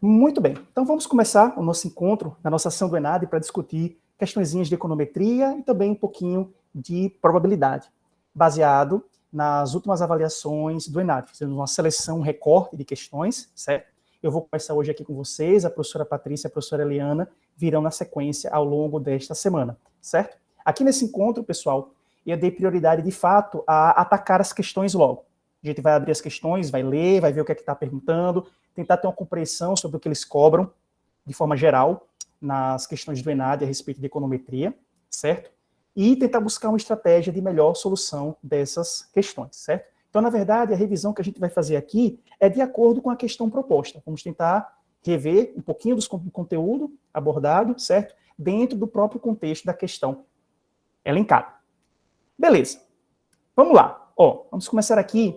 Muito bem, então vamos começar o nosso encontro, na nossa ação do ENAD, para discutir questõezinhas de econometria e também um pouquinho de probabilidade, baseado nas últimas avaliações do ENAD. Fizemos uma seleção, um recorte de questões, certo? Eu vou começar hoje aqui com vocês, a professora Patrícia e a professora Eliana virão na sequência ao longo desta semana, certo? Aqui nesse encontro, pessoal, eu dei prioridade, de fato, a atacar as questões logo. A gente vai abrir as questões, vai ler, vai ver o que é que está perguntando, tentar ter uma compreensão sobre o que eles cobram, de forma geral, nas questões do ENAD a respeito de econometria, certo? E tentar buscar uma estratégia de melhor solução dessas questões, certo? Então, na verdade, a revisão que a gente vai fazer aqui é de acordo com a questão proposta. Vamos tentar rever um pouquinho do conteúdo abordado, certo? Dentro do próprio contexto da questão elencada. Beleza. Vamos lá. Ó, vamos começar aqui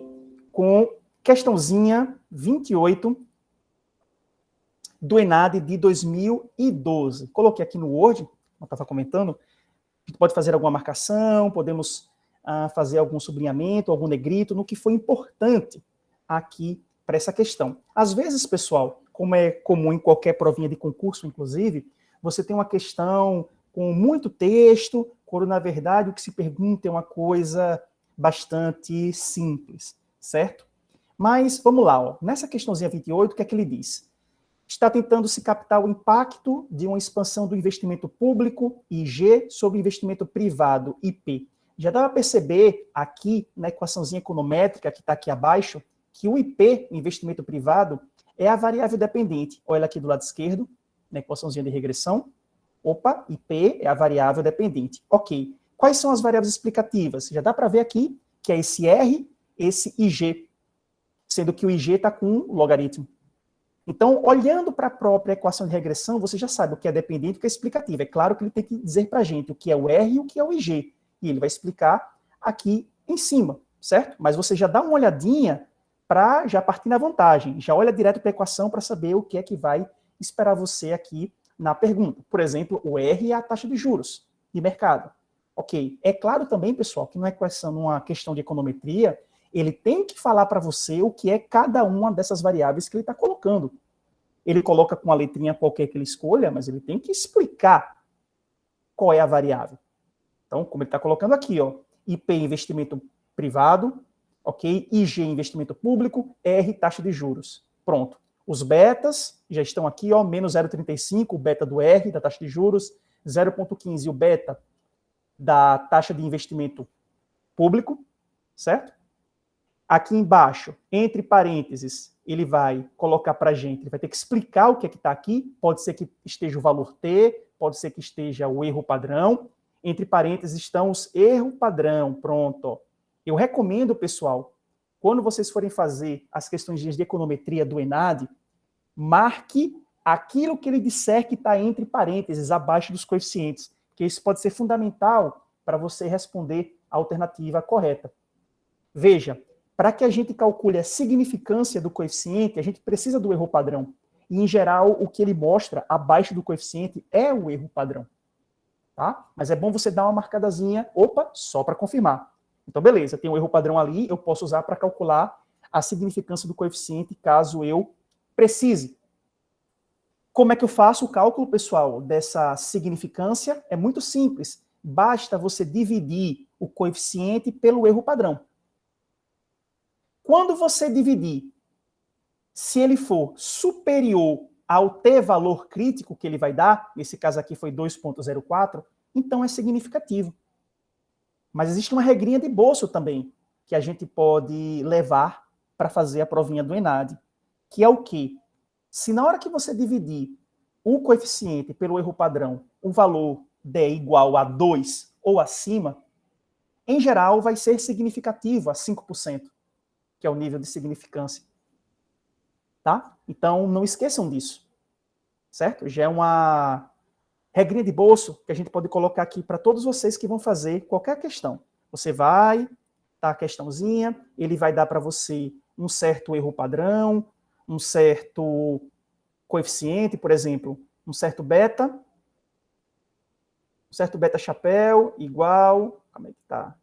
com questãozinha 28 do ENAD de 2012. Coloquei aqui no Word, como eu estava comentando, a gente pode fazer alguma marcação, podemos fazer algum sublinhamento, algum negrito, no que foi importante aqui para essa questão. Às vezes, pessoal, como é comum em qualquer provinha de concurso, inclusive, você tem uma questão com muito texto, quando na verdade o que se pergunta é uma coisa bastante simples, certo? Mas vamos lá, ó. Nessa questãozinha 28, o que é que ele diz? Está tentando se captar o impacto de uma expansão do investimento público, IG, sobre o investimento privado, IP. Já dá para perceber aqui na equaçãozinha econométrica que está aqui abaixo, que o IP, investimento privado, é a variável dependente. Olha aqui do lado esquerdo, na equaçãozinha de regressão. Opa, IP é a variável dependente. Ok. Quais são as variáveis explicativas? Já dá para ver aqui que é esse R, esse IG, sendo que o IG está com um logaritmo. Então, olhando para a própria equação de regressão, você já sabe o que é dependente e o que é explicativo. É claro que ele tem que dizer para a gente o que é o R e o que é o IG. E ele vai explicar aqui em cima, certo? Mas você já dá uma olhadinha para já partir na vantagem. Já olha direto para a equação para saber o que é que vai esperar você aqui na pergunta. Por exemplo, o R é a taxa de juros de mercado. Ok. É claro também, pessoal, que numa questão de econometria, ele tem que falar para você o que é cada uma dessas variáveis que ele está colocando. Ele coloca com a letrinha qualquer que ele escolha, mas ele tem que explicar qual é a variável. Então, como ele está colocando aqui, ó, IP investimento privado, ok? IG investimento público, R taxa de juros. Pronto. Os betas já estão aqui, ó, menos 0,35, o beta do R, da taxa de juros, 0,15 o beta da taxa de investimento público, certo? Aqui embaixo, entre parênteses, ele vai colocar para a gente, ele vai ter que explicar o que é que está aqui, pode ser que esteja o valor T, pode ser que esteja o erro padrão, entre parênteses estão os erros padrão, pronto. Eu recomendo, pessoal, quando vocês forem fazer as questões de econometria do ENAD, marque aquilo que ele disser que está entre parênteses, abaixo dos coeficientes, porque isso pode ser fundamental para você responder a alternativa correta. Veja, para que a gente calcule a significância do coeficiente, a gente precisa do erro padrão. E, em geral, o que ele mostra abaixo do coeficiente é o erro padrão. Tá? Mas é bom você dar uma marcadazinha, opa, só para confirmar. Então, beleza, tem um erro padrão ali, eu posso usar para calcular a significância do coeficiente, caso eu precise. Como é que eu faço o cálculo, pessoal, dessa significância? É muito simples. Basta você dividir o coeficiente pelo erro padrão. Quando você dividir, se ele for superior ao T valor crítico que ele vai dar, nesse caso aqui foi 2,04, então é significativo. Mas existe uma regrinha de bolso também, que a gente pode levar para fazer a provinha do ENAD, que é o quê? Se na hora que você dividir o coeficiente pelo erro padrão, o valor der igual a 2 ou acima, em geral vai ser significativo a 5%, que é o nível de significância. Tá? Então, não esqueçam disso, certo? Já é uma regrinha de bolso que a gente pode colocar aqui para todos vocês que vão fazer qualquer questão. Você vai, tá a questãozinha, ele vai dar para você um certo erro padrão, um certo coeficiente, por exemplo, um certo beta chapéu igual, como é que tá?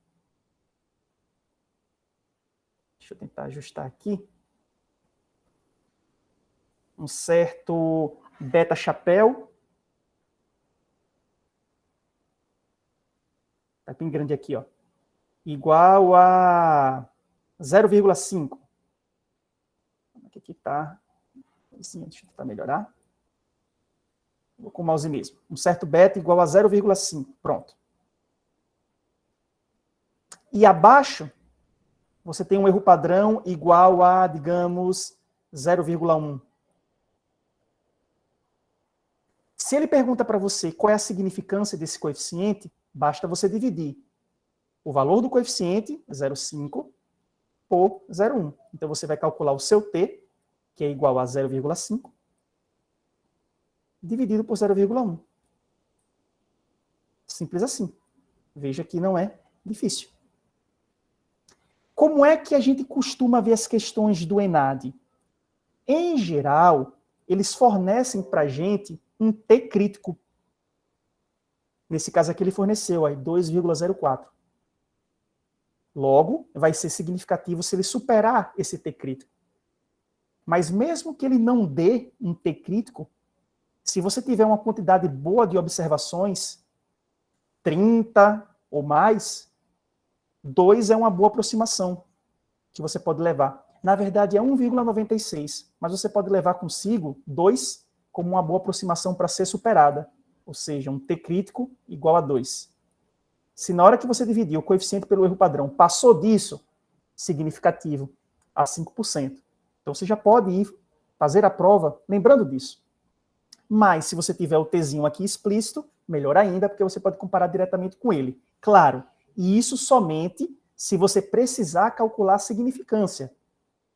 Deixa eu tentar ajustar aqui. um certo beta chapéu. Está bem grande aqui, ó. Igual a 0,5. Aqui está. Deixa eu tentar melhorar. Vou com o mouse mesmo. Um certo beta igual a 0,5. Pronto. E abaixo, você tem um erro padrão igual a, digamos, 0,1. Se ele pergunta para você qual é a significância desse coeficiente, basta você dividir o valor do coeficiente, 0,5, por 0,1. Então, você vai calcular o seu t, que é igual a 0,5, dividido por 0,1. Simples assim. Veja que não é difícil. Como é que a gente costuma ver as questões do ENAD? Em geral, eles fornecem para a gente um T crítico. Nesse caso aqui ele forneceu 2,04. Logo, vai ser significativo se ele superar esse T crítico. Mas mesmo que ele não dê um T crítico, se você tiver uma quantidade boa de observações, 30 ou mais, 2 é uma boa aproximação que você pode levar. Na verdade, é 1,96, mas você pode levar consigo 2 como uma boa aproximação para ser superada, ou seja, um T crítico igual a 2. Se na hora que você dividir o coeficiente pelo erro padrão passou disso, significativo, a 5%. Então você já pode ir fazer a prova lembrando disso. Mas se você tiver o Tzinho aqui explícito, melhor ainda, porque você pode comparar diretamente com ele. Claro, e isso somente se você precisar calcular a significância.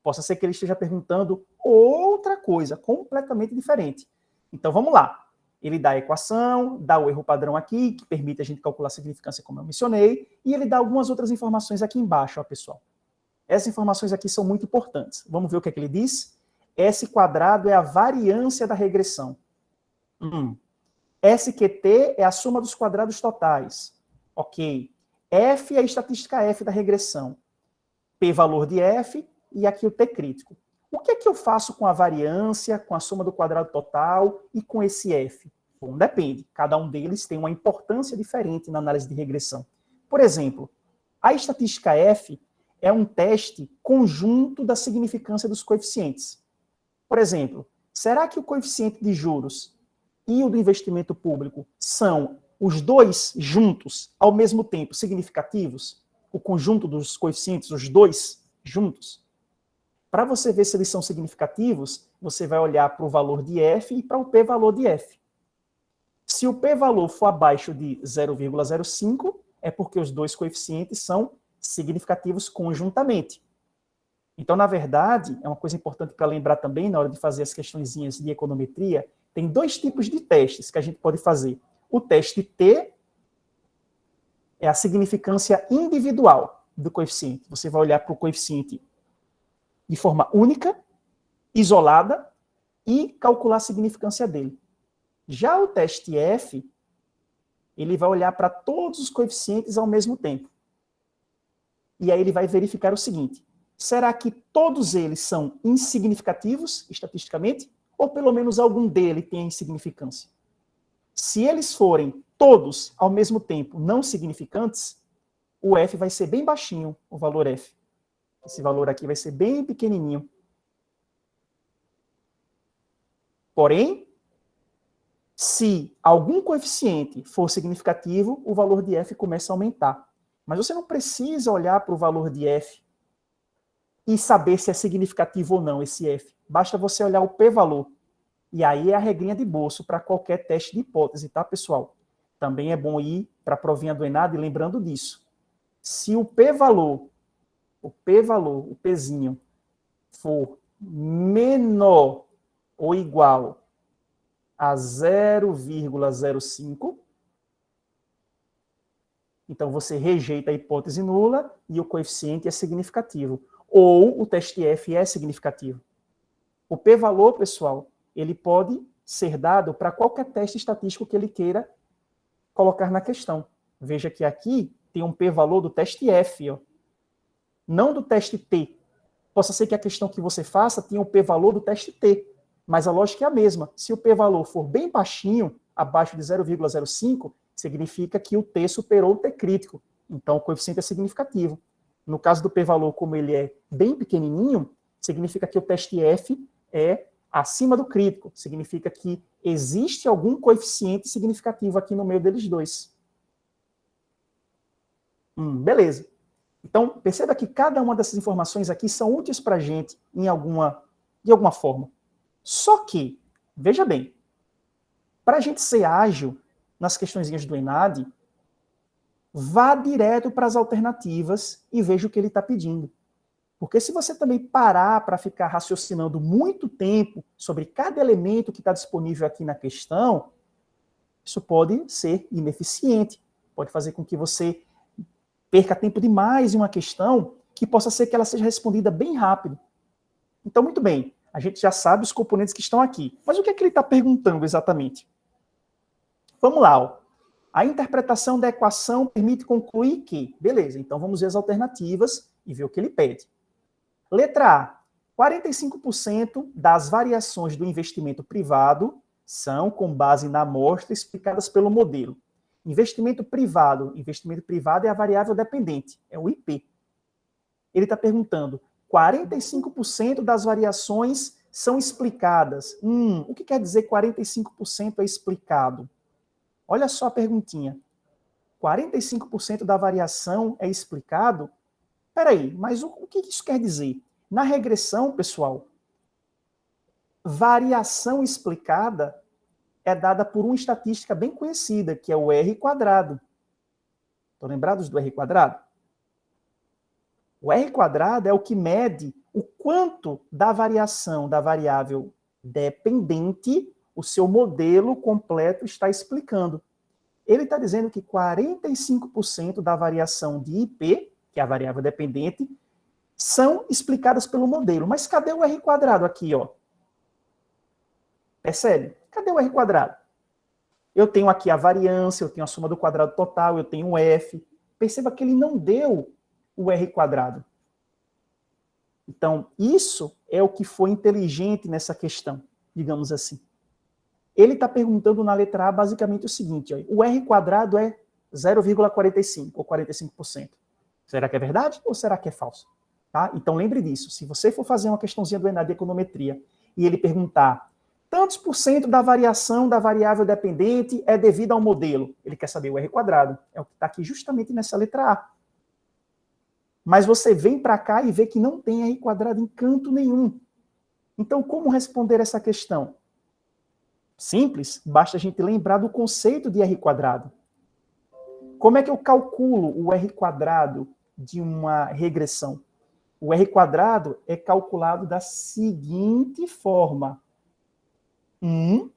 Possa ser que ele esteja perguntando outra coisa, completamente diferente. Então vamos lá. Ele dá a equação, dá o erro padrão aqui, que permite a gente calcular a significância, como eu mencionei, e ele dá algumas outras informações aqui embaixo, ó, pessoal. Essas informações aqui são muito importantes. Vamos ver o que é que ele diz? S quadrado é a variância da regressão. SQT é a soma dos quadrados totais. Ok. F é a estatística F da regressão. P valor de F e aqui o T crítico. O que é que eu faço com a variância, com a soma do quadrado total e com esse F? Bom, depende. Cada um deles tem uma importância diferente na análise de regressão. Por exemplo, a estatística F é um teste conjunto da significância dos coeficientes. Por exemplo, será que o coeficiente de juros e o do investimento público são os dois juntos, ao mesmo tempo, significativos? O conjunto dos coeficientes, os dois juntos? Para você ver se eles são significativos, você vai olhar para o valor de F e para o P valor de F. Se o P valor for abaixo de 0,05, é porque os dois coeficientes são significativos conjuntamente. Então, na verdade, é uma coisa importante para lembrar também, na hora de fazer as questõezinhas de econometria, tem dois tipos de testes que a gente pode fazer. O teste T é a significância individual do coeficiente. Você vai olhar para o coeficiente de forma única, isolada, e calcular a significância dele. Já o teste F, ele vai olhar para todos os coeficientes ao mesmo tempo. E aí ele vai verificar o seguinte: será que todos eles são insignificativos, estatisticamente, ou pelo menos algum deles tem insignificância? Se eles forem todos, ao mesmo tempo, não significantes, o F vai ser bem baixinho, o valor F. Esse valor aqui vai ser bem pequenininho. Porém, se algum coeficiente for significativo, o valor de F começa a aumentar. Mas você não precisa olhar para o valor de F e saber se é significativo ou não esse F. Basta você olhar o P-valor. E aí é a regrinha de bolso para qualquer teste de hipótese, tá, pessoal? Também é bom ir para a provinha do ENAD lembrando disso. Se o P-valor, o Pzinho, for menor ou igual a 0,05, então você rejeita a hipótese nula e o coeficiente é significativo. Ou o teste F é significativo. O P-valor, pessoal, ele pode ser dado para qualquer teste estatístico que ele queira colocar na questão. Veja que aqui tem um P-valor do teste F, ó, não do teste T. Possa ser que a questão que você faça tenha o P-valor do teste T. Mas a lógica é a mesma. Se o p-valor for bem baixinho, abaixo de 0,05, significa que o T superou o T crítico. Então, o coeficiente é significativo. No caso do p-valor, como ele é bem pequenininho, significa que o teste F é acima do crítico. Significa que existe algum coeficiente significativo aqui no meio deles dois. Beleza. Então, perceba que cada uma dessas informações aqui são úteis para a gente de alguma forma. Só que, veja bem, para a gente ser ágil nas questõezinhas do ENAD, vá direto para as alternativas e veja o que ele está pedindo. Porque se você também parar para ficar raciocinando muito tempo sobre cada elemento que está disponível aqui na questão, isso pode ser ineficiente, pode fazer com que você perca tempo demais em uma questão que possa ser que ela seja respondida bem rápido. Então, muito bem, a gente já sabe os componentes que estão aqui. Mas o que é que ele está perguntando exatamente? Vamos lá, ó. A interpretação da equação permite concluir que... Beleza, então vamos ver as alternativas e ver o que ele pede. Letra A. 45% das variações do investimento privado são com base na amostra explicadas pelo modelo. Investimento privado é a variável dependente, é o IP. Ele está perguntando, 45% das variações são explicadas. O que quer dizer 45% é explicado? Olha só a perguntinha. 45% da variação é explicado? Peraí, mas o que isso quer dizer? Na regressão, pessoal, variação explicada é dada por uma estatística bem conhecida, que é o R quadrado. Estão lembrados do R quadrado? O R quadrado é o que mede o quanto da variação da variável dependente o seu modelo completo está explicando. Ele está dizendo que 45% da variação de IP, que é a variável dependente, são explicadas pelo modelo. Mas cadê o R quadrado aqui, ó? Percebe? Cadê o R quadrado? Eu tenho aqui a variância, eu tenho a soma do quadrado total, eu tenho o F. Perceba que ele não deu o R quadrado. Então, isso é o que foi inteligente nessa questão, digamos assim. Ele está perguntando na letra A basicamente o seguinte, ó, o R quadrado é 0,45 ou 45%. Será que é verdade ou será que é falso? Tá? Então lembre disso, se você for fazer uma questãozinha do ENAD de econometria e ele perguntar tantos por cento da variação da variável dependente é devida ao modelo, ele quer saber o R quadrado, é o que está aqui justamente nessa letra A. Mas você vem para cá e vê que não tem R quadrado em canto nenhum. Então como responder essa questão? Simples, basta a gente lembrar do conceito de R quadrado. Como é que eu calculo o R quadrado de uma regressão? O R quadrado é calculado da seguinte forma. 1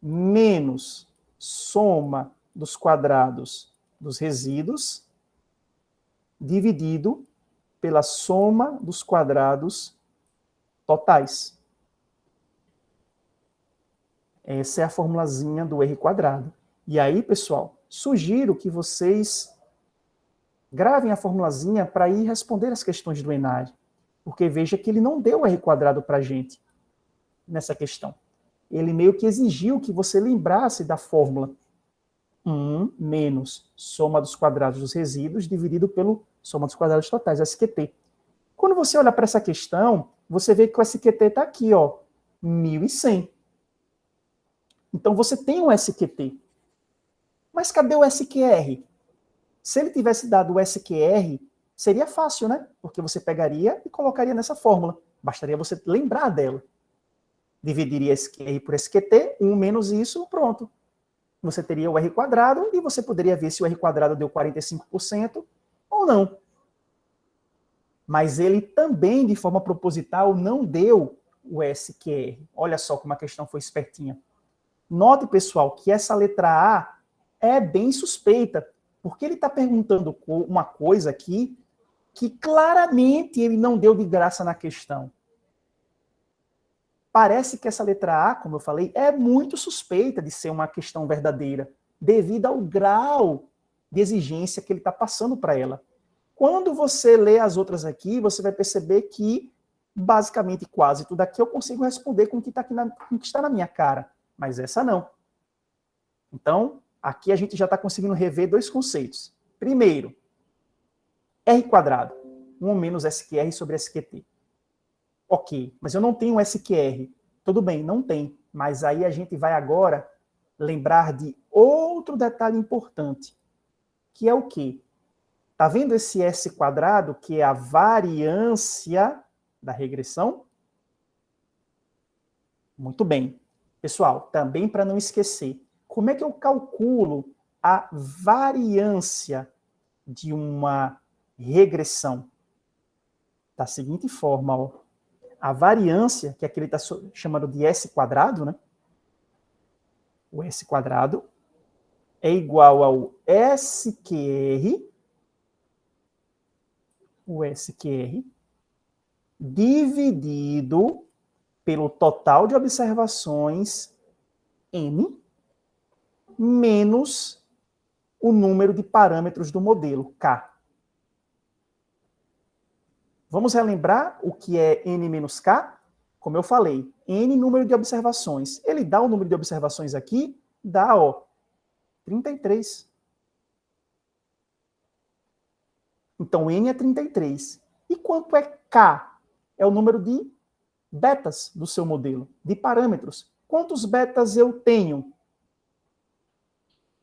menos soma dos quadrados dos resíduos dividido pela soma dos quadrados totais. Essa é a formulazinha do R quadrado. E aí, pessoal, sugiro que vocês gravem a formulazinha para ir responder as questões do ENAD. Porque veja que ele não deu R quadrado para a gente nessa questão. Ele meio que exigiu que você lembrasse da fórmula 1 menos soma dos quadrados dos resíduos dividido pelo soma dos quadrados totais, SQT. Quando você olha para essa questão, você vê que o SQT está aqui, ó, 1.100. Então você tem um SQT. Mas cadê o SQR? Se ele tivesse dado o SQR, seria fácil, né? Porque você pegaria e colocaria nessa fórmula. Bastaria você lembrar dela. Dividiria SQR por SQT, 1 menos isso, pronto. Você teria o R quadrado e você poderia ver se o R quadrado deu 45% ou não. Mas ele também, de forma proposital, não deu o SQR. Olha só como a questão foi espertinha. Note, pessoal, que essa letra A é bem suspeita, porque ele está perguntando uma coisa aqui que claramente ele não deu de graça na questão. Parece que essa letra A, como eu falei, é muito suspeita de ser uma questão verdadeira, devido ao grau de exigência que ele está passando para ela. Quando você lê as outras aqui, você vai perceber que basicamente quase tudo aqui eu consigo responder com o que está na minha cara, mas essa não. Então, aqui a gente já está conseguindo rever dois conceitos. Primeiro, R quadrado, 1 menos SQR sobre SQT. Ok, mas eu não tenho SQR. Tudo bem, não tem. Mas aí a gente vai agora lembrar de outro detalhe importante, que é o quê? Está vendo esse S quadrado, que é a variância da regressão? Muito bem. Pessoal, também para não esquecer, como é que eu calculo a variância de uma regressão? Da seguinte forma, ó. A variância, que aqui ele está chamando de S quadrado, né? O S quadrado é igual ao SQR, o SQR, dividido pelo total de observações N, menos o número de parâmetros do modelo, K. Vamos relembrar o que é N menos K? Como eu falei, N número de observações. Ele dá o número de observações aqui? Dá, ó, 33. Então, N é 33. E quanto é K? É o número de betas do seu modelo, de parâmetros. Quantos betas eu tenho?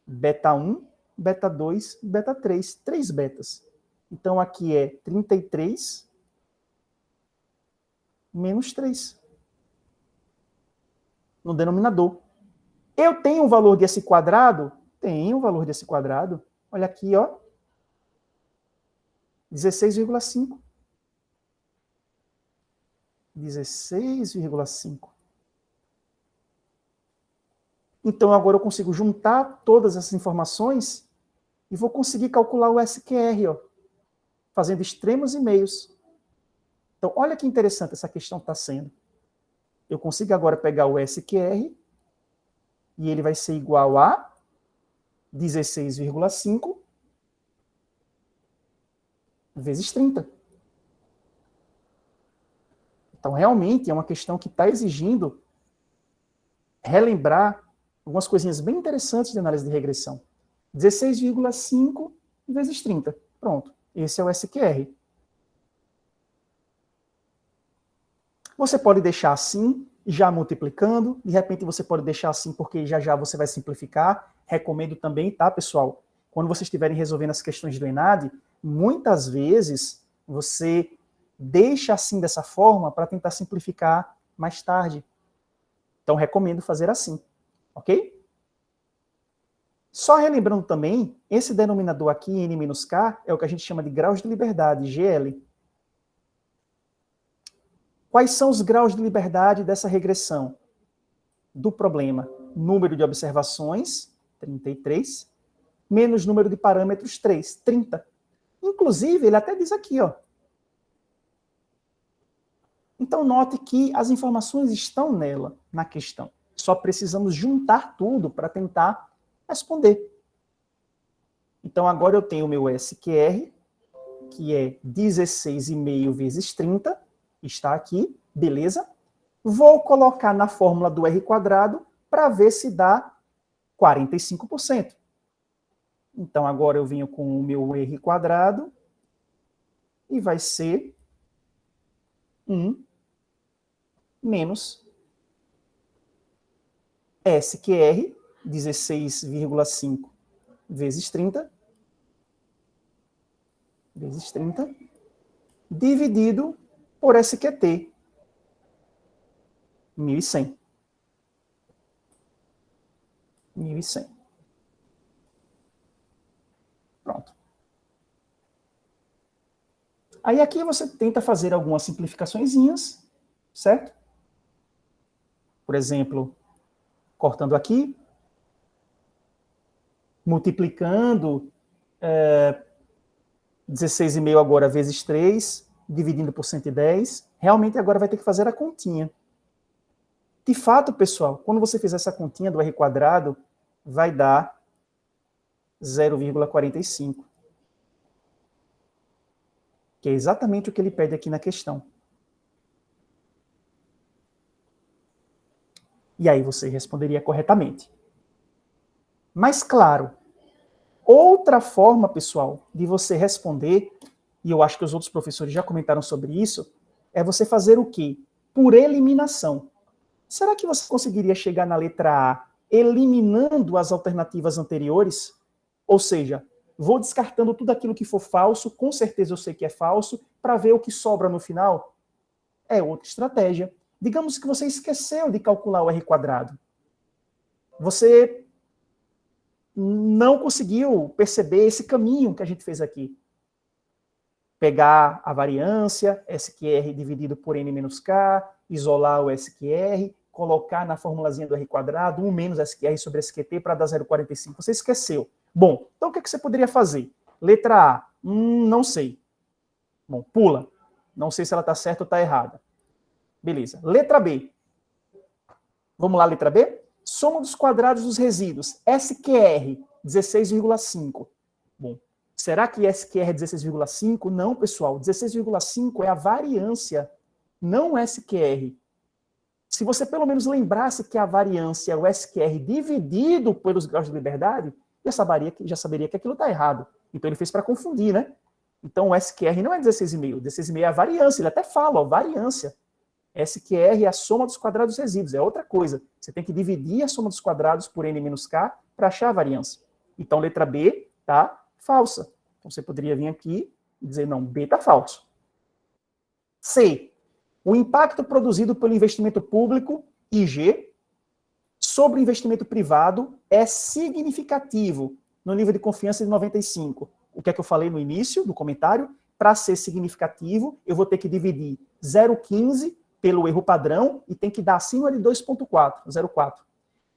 Beta 1, beta 2, beta 3. 3 betas. Então, aqui é 33 menos 3 no denominador. Eu tenho um valor de S quadrado? Tenho um valor de S quadrado. Olha aqui, ó. 16,5. 16,5. Então, agora eu consigo juntar todas essas informações e vou conseguir calcular o SQR, ó, fazendo extremos e meios. Então, olha que interessante essa questão está sendo. Eu consigo agora pegar o SQR e ele vai ser igual a 16,5 vezes 30. Então, realmente, é uma questão que está exigindo relembrar algumas coisinhas bem interessantes de análise de regressão. 16,5 vezes 30. Pronto. Esse é o SQR. Você pode deixar assim, já multiplicando. De repente, você pode deixar assim, porque já já você vai simplificar. Recomendo também, tá, pessoal? Quando vocês estiverem resolvendo as questões do ENAD, muitas vezes você deixa assim dessa forma para tentar simplificar mais tarde. Então, recomendo fazer assim, ok? Só relembrando também, esse denominador aqui, N-K, é o que a gente chama de graus de liberdade, GL. Quais são os graus de liberdade dessa regressão? Do problema, número de observações, 33, menos número de parâmetros, 3, 30. Inclusive, ele até diz aqui, ó. Então, note que as informações estão nela, na questão. Só precisamos juntar tudo para tentar responder. Então, agora eu tenho o meu SQR, que é 16,5 vezes 30, está aqui, beleza? Vou colocar na fórmula do R quadrado para ver se dá 45%. Então, agora eu venho com o meu R quadrado e vai ser 1 menos SQR, 16,5 vezes 30, dividido por SQT, 1.100. 1.100. Pronto. Aí aqui você tenta fazer algumas simplificaçõezinhas, certo? Por exemplo, cortando aqui, multiplicando 16,5 agora vezes 3, dividindo por 110. Realmente agora vai ter que fazer a continha. De fato, pessoal, quando você fizer essa continha do R quadrado, vai dar 0,45. Que é exatamente o que ele pede aqui na questão. E aí você responderia corretamente. Mas, claro, outra forma, pessoal, de você responder, e eu acho que os outros professores já comentaram sobre isso, é você fazer o quê? Por eliminação. Será que você conseguiria chegar na letra A eliminando as alternativas anteriores? Ou seja, vou descartando tudo aquilo que for falso, com certeza eu sei que é falso, para ver o que sobra no final? É outra estratégia. Digamos que você esqueceu de calcular o R². Você não conseguiu perceber esse caminho que a gente fez aqui. Pegar a variância, SQR dividido por N menos K, isolar o SQR, colocar na formulazinha do R², 1 menos SQR sobre SQT para dar 0,45. Você esqueceu. Bom, então o que você poderia fazer? Letra A, não sei. Bom, pula. Não sei se ela está certa ou está errada. Beleza. Letra B. Vamos lá, letra B? Soma dos quadrados dos resíduos. SQR, 16,5. Bom, será que SQR é 16,5? Não, pessoal. 16,5 é a variância, não o SQR. Se você pelo menos lembrasse que a variância é o SQR dividido pelos graus de liberdade, já saberia que aquilo está errado. Então ele fez para confundir, né? Então o SQR não é 16,5. 16,5 é a variância. Ele até fala, ó, variância. SQR é a soma dos quadrados dos resíduos, é outra coisa. Você tem que dividir a soma dos quadrados por N menos K para achar a variância. Então, letra B tá falsa. Então, você poderia vir aqui e dizer, não, B tá falso. C. O impacto produzido pelo investimento público, IG, sobre o investimento privado é significativo no nível de confiança de 95. O que é que eu falei no início do comentário? Para ser significativo, eu vou ter que dividir 0,15 pelo erro padrão e tem que dar acima de 2,4, 0,4.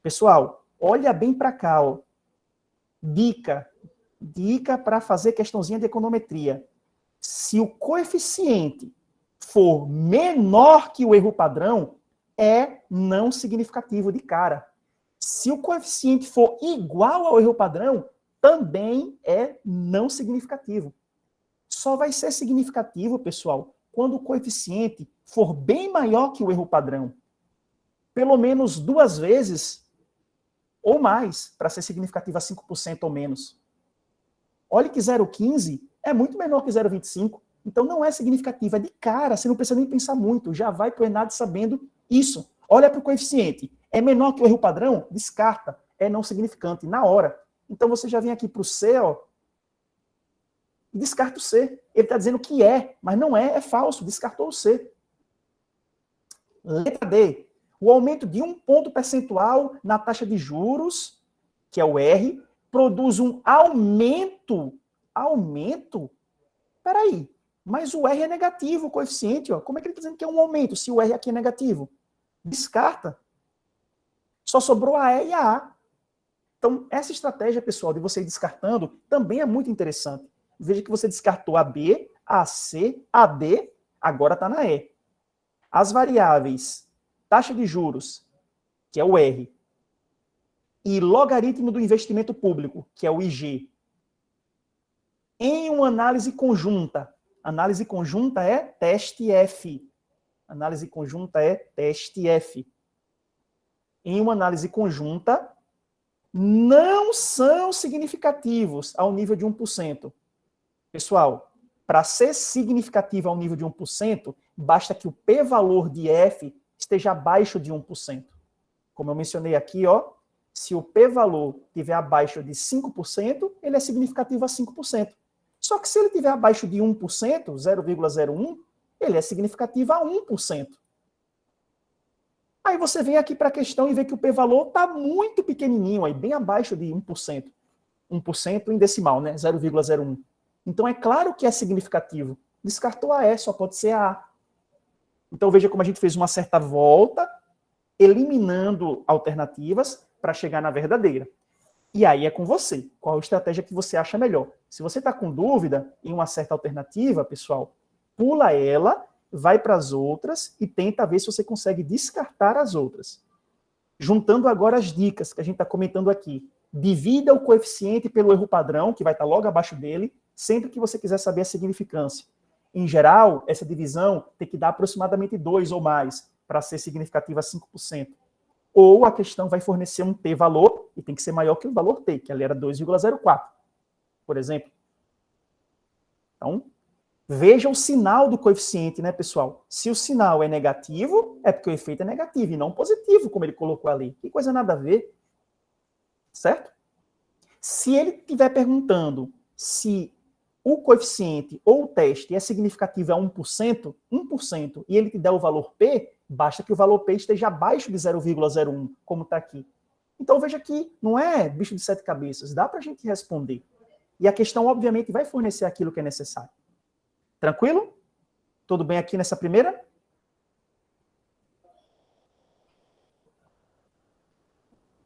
Pessoal, olha bem para cá, ó. Dica para fazer questãozinha de econometria. Se o coeficiente for menor que o erro padrão, é não significativo de cara. Se o coeficiente for igual ao erro padrão, também é não significativo. Só vai ser significativo, pessoal, quando o coeficiente for bem maior que o erro padrão. Pelo menos 2 vezes ou mais, para ser significativo a 5% ou menos. Olha que 0,15 é muito menor que 0,25. Então não é significativa, é de cara, você não precisa nem pensar muito, já vai para o ENAD sabendo isso. Olha para o coeficiente, é menor que o erro padrão? Descarta, é não significante, na hora. Então você já vem aqui para o C, ó, e descarta o C. Ele está dizendo que é, mas não é, é falso, descartou o C. Letra D. O aumento de 1 ponto percentual na taxa de juros, que é o R, produz um aumento. Aumento? Peraí, mas o R é negativo, o coeficiente, ó. Como é que ele está dizendo que é um aumento, se o R aqui é negativo? Descarta. Só sobrou a E e a A. Então, essa estratégia, pessoal, de você ir descartando, também é muito interessante. Veja que você descartou a B, a C, a D, agora está na E. As variáveis taxa de juros, que é o R, e logaritmo do investimento público, que é o IG, em uma análise conjunta é teste F. Análise conjunta é teste F. Em uma análise conjunta, não são significativos ao nível de 1%. Pessoal, para ser significativo ao nível de 1%, basta que o p-valor de F esteja abaixo de 1%. Como eu mencionei aqui, ó, se o p-valor estiver abaixo de 5%, ele é significativo a 5%. Só que se ele estiver abaixo de 1%, 0,01, ele é significativo a 1%. Aí você vem aqui para a questão e vê que o p-valor está muito pequenininho, aí, bem abaixo de 1%. 1% em decimal, né? 0,01. Então é claro que é significativo. Descartou a E, só pode ser a A. Então veja como a gente fez uma certa volta, eliminando alternativas para chegar na verdadeira. E aí é com você. Qual estratégia que você acha melhor? Se você está com dúvida em uma certa alternativa, pessoal, pula ela, vai para as outras e tenta ver se você consegue descartar as outras. Juntando agora as dicas que a gente está comentando aqui. Divida o coeficiente pelo erro padrão, que vai estar logo abaixo dele, sempre que você quiser saber a significância. Em geral, essa divisão tem que dar aproximadamente 2 ou mais, para ser significativa a 5%. ou a questão vai fornecer um t-valor, e tem que ser maior que o valor t, que ali era 2,04, por exemplo. Então, veja o sinal do coeficiente, né, pessoal? Se o sinal é negativo, é porque o efeito é negativo, e não positivo, como ele colocou ali. Que coisa nada a ver. Certo? Se ele estiver perguntando se o coeficiente ou o teste é significativo a 1%, e ele te der o valor P, basta que o valor P esteja abaixo de 0,01, como está aqui. Então, veja que não é bicho de 7 cabeças, dá para a gente responder. E a questão, obviamente, vai fornecer aquilo que é necessário. Tranquilo? Tudo bem aqui nessa primeira?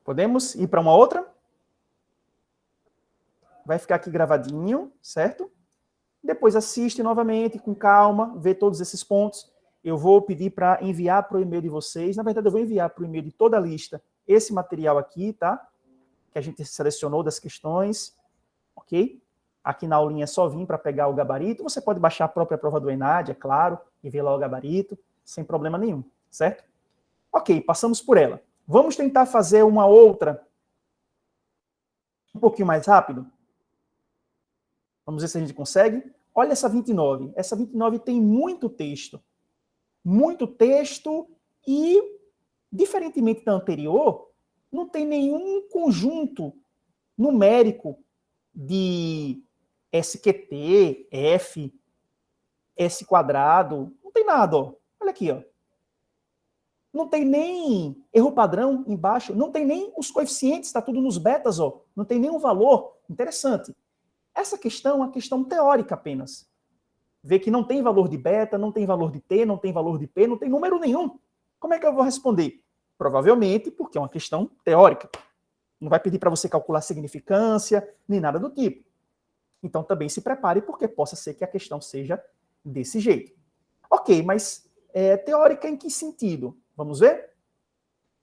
Podemos ir para uma outra? Vai ficar aqui gravadinho, certo? Depois assiste novamente, com calma, vê todos esses pontos. Eu vou pedir para enviar para o e-mail de vocês. Na verdade, eu vou enviar para o e-mail de toda a lista esse material aqui, tá? Que a gente selecionou das questões, ok? Aqui na aulinha é só vir para pegar o gabarito. Você pode baixar a própria prova do ENAD, é claro, e ver lá o gabarito, sem problema nenhum, certo? Ok, passamos por ela. Vamos tentar fazer uma outra um pouquinho mais rápido? Vamos ver se a gente consegue. Olha essa 29. Essa 29 tem muito texto. Muito texto e, diferentemente da anterior, não tem nenhum conjunto numérico de SQT, F, S quadrado. Não tem nada, ó. Olha aqui, ó. Não tem nem erro padrão embaixo. Não tem nem os coeficientes, está tudo nos betas, ó. Não tem nenhum valor. Interessante. Essa questão é uma questão teórica apenas. Vê que não tem valor de beta, não tem valor de t, não tem valor de p, não tem número nenhum. Como é que eu vou responder? Provavelmente porque é uma questão teórica. Não vai pedir para você calcular significância, nem nada do tipo. Então também se prepare, porque possa ser que a questão seja desse jeito. Ok, mas teórica em que sentido? Vamos ver?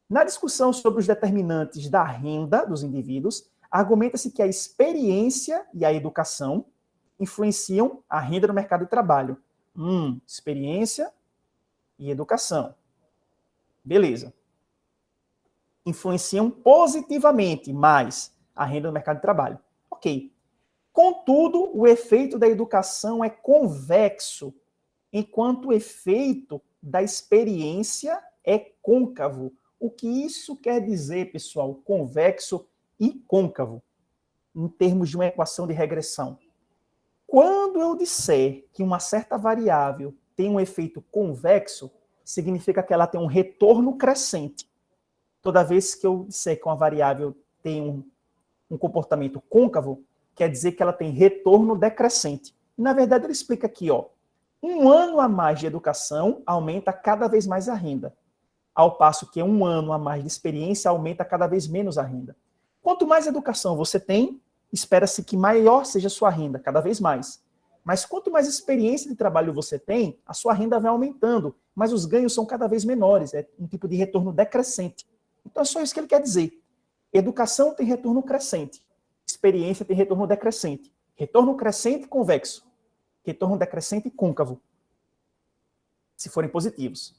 Na discussão sobre os determinantes da renda dos indivíduos, argumenta-se que a experiência e a educação influenciam a renda no mercado de trabalho. Experiência e educação. Beleza. Influenciam positivamente mais a renda no mercado de trabalho. Ok. Contudo, o efeito da educação é convexo, enquanto o efeito da experiência é côncavo. O que isso quer dizer, pessoal? Convexo e côncavo, em termos de uma equação de regressão. Quando eu disser que uma certa variável tem um efeito convexo, significa que ela tem um retorno crescente. Toda vez que eu disser que uma variável tem um comportamento côncavo, quer dizer que ela tem retorno decrescente. Na verdade, ele explica aqui, ó, 1 ano a mais de educação aumenta cada vez mais a renda, ao passo que 1 ano a mais de experiência aumenta cada vez menos a renda. Quanto mais educação você tem, espera-se que maior seja a sua renda, cada vez mais. Mas quanto mais experiência de trabalho você tem, a sua renda vai aumentando, mas os ganhos são cada vez menores, é um tipo de retorno decrescente. Então é só isso que ele quer dizer. Educação tem retorno crescente, experiência tem retorno decrescente. Retorno crescente convexo, retorno decrescente côncavo, se forem positivos.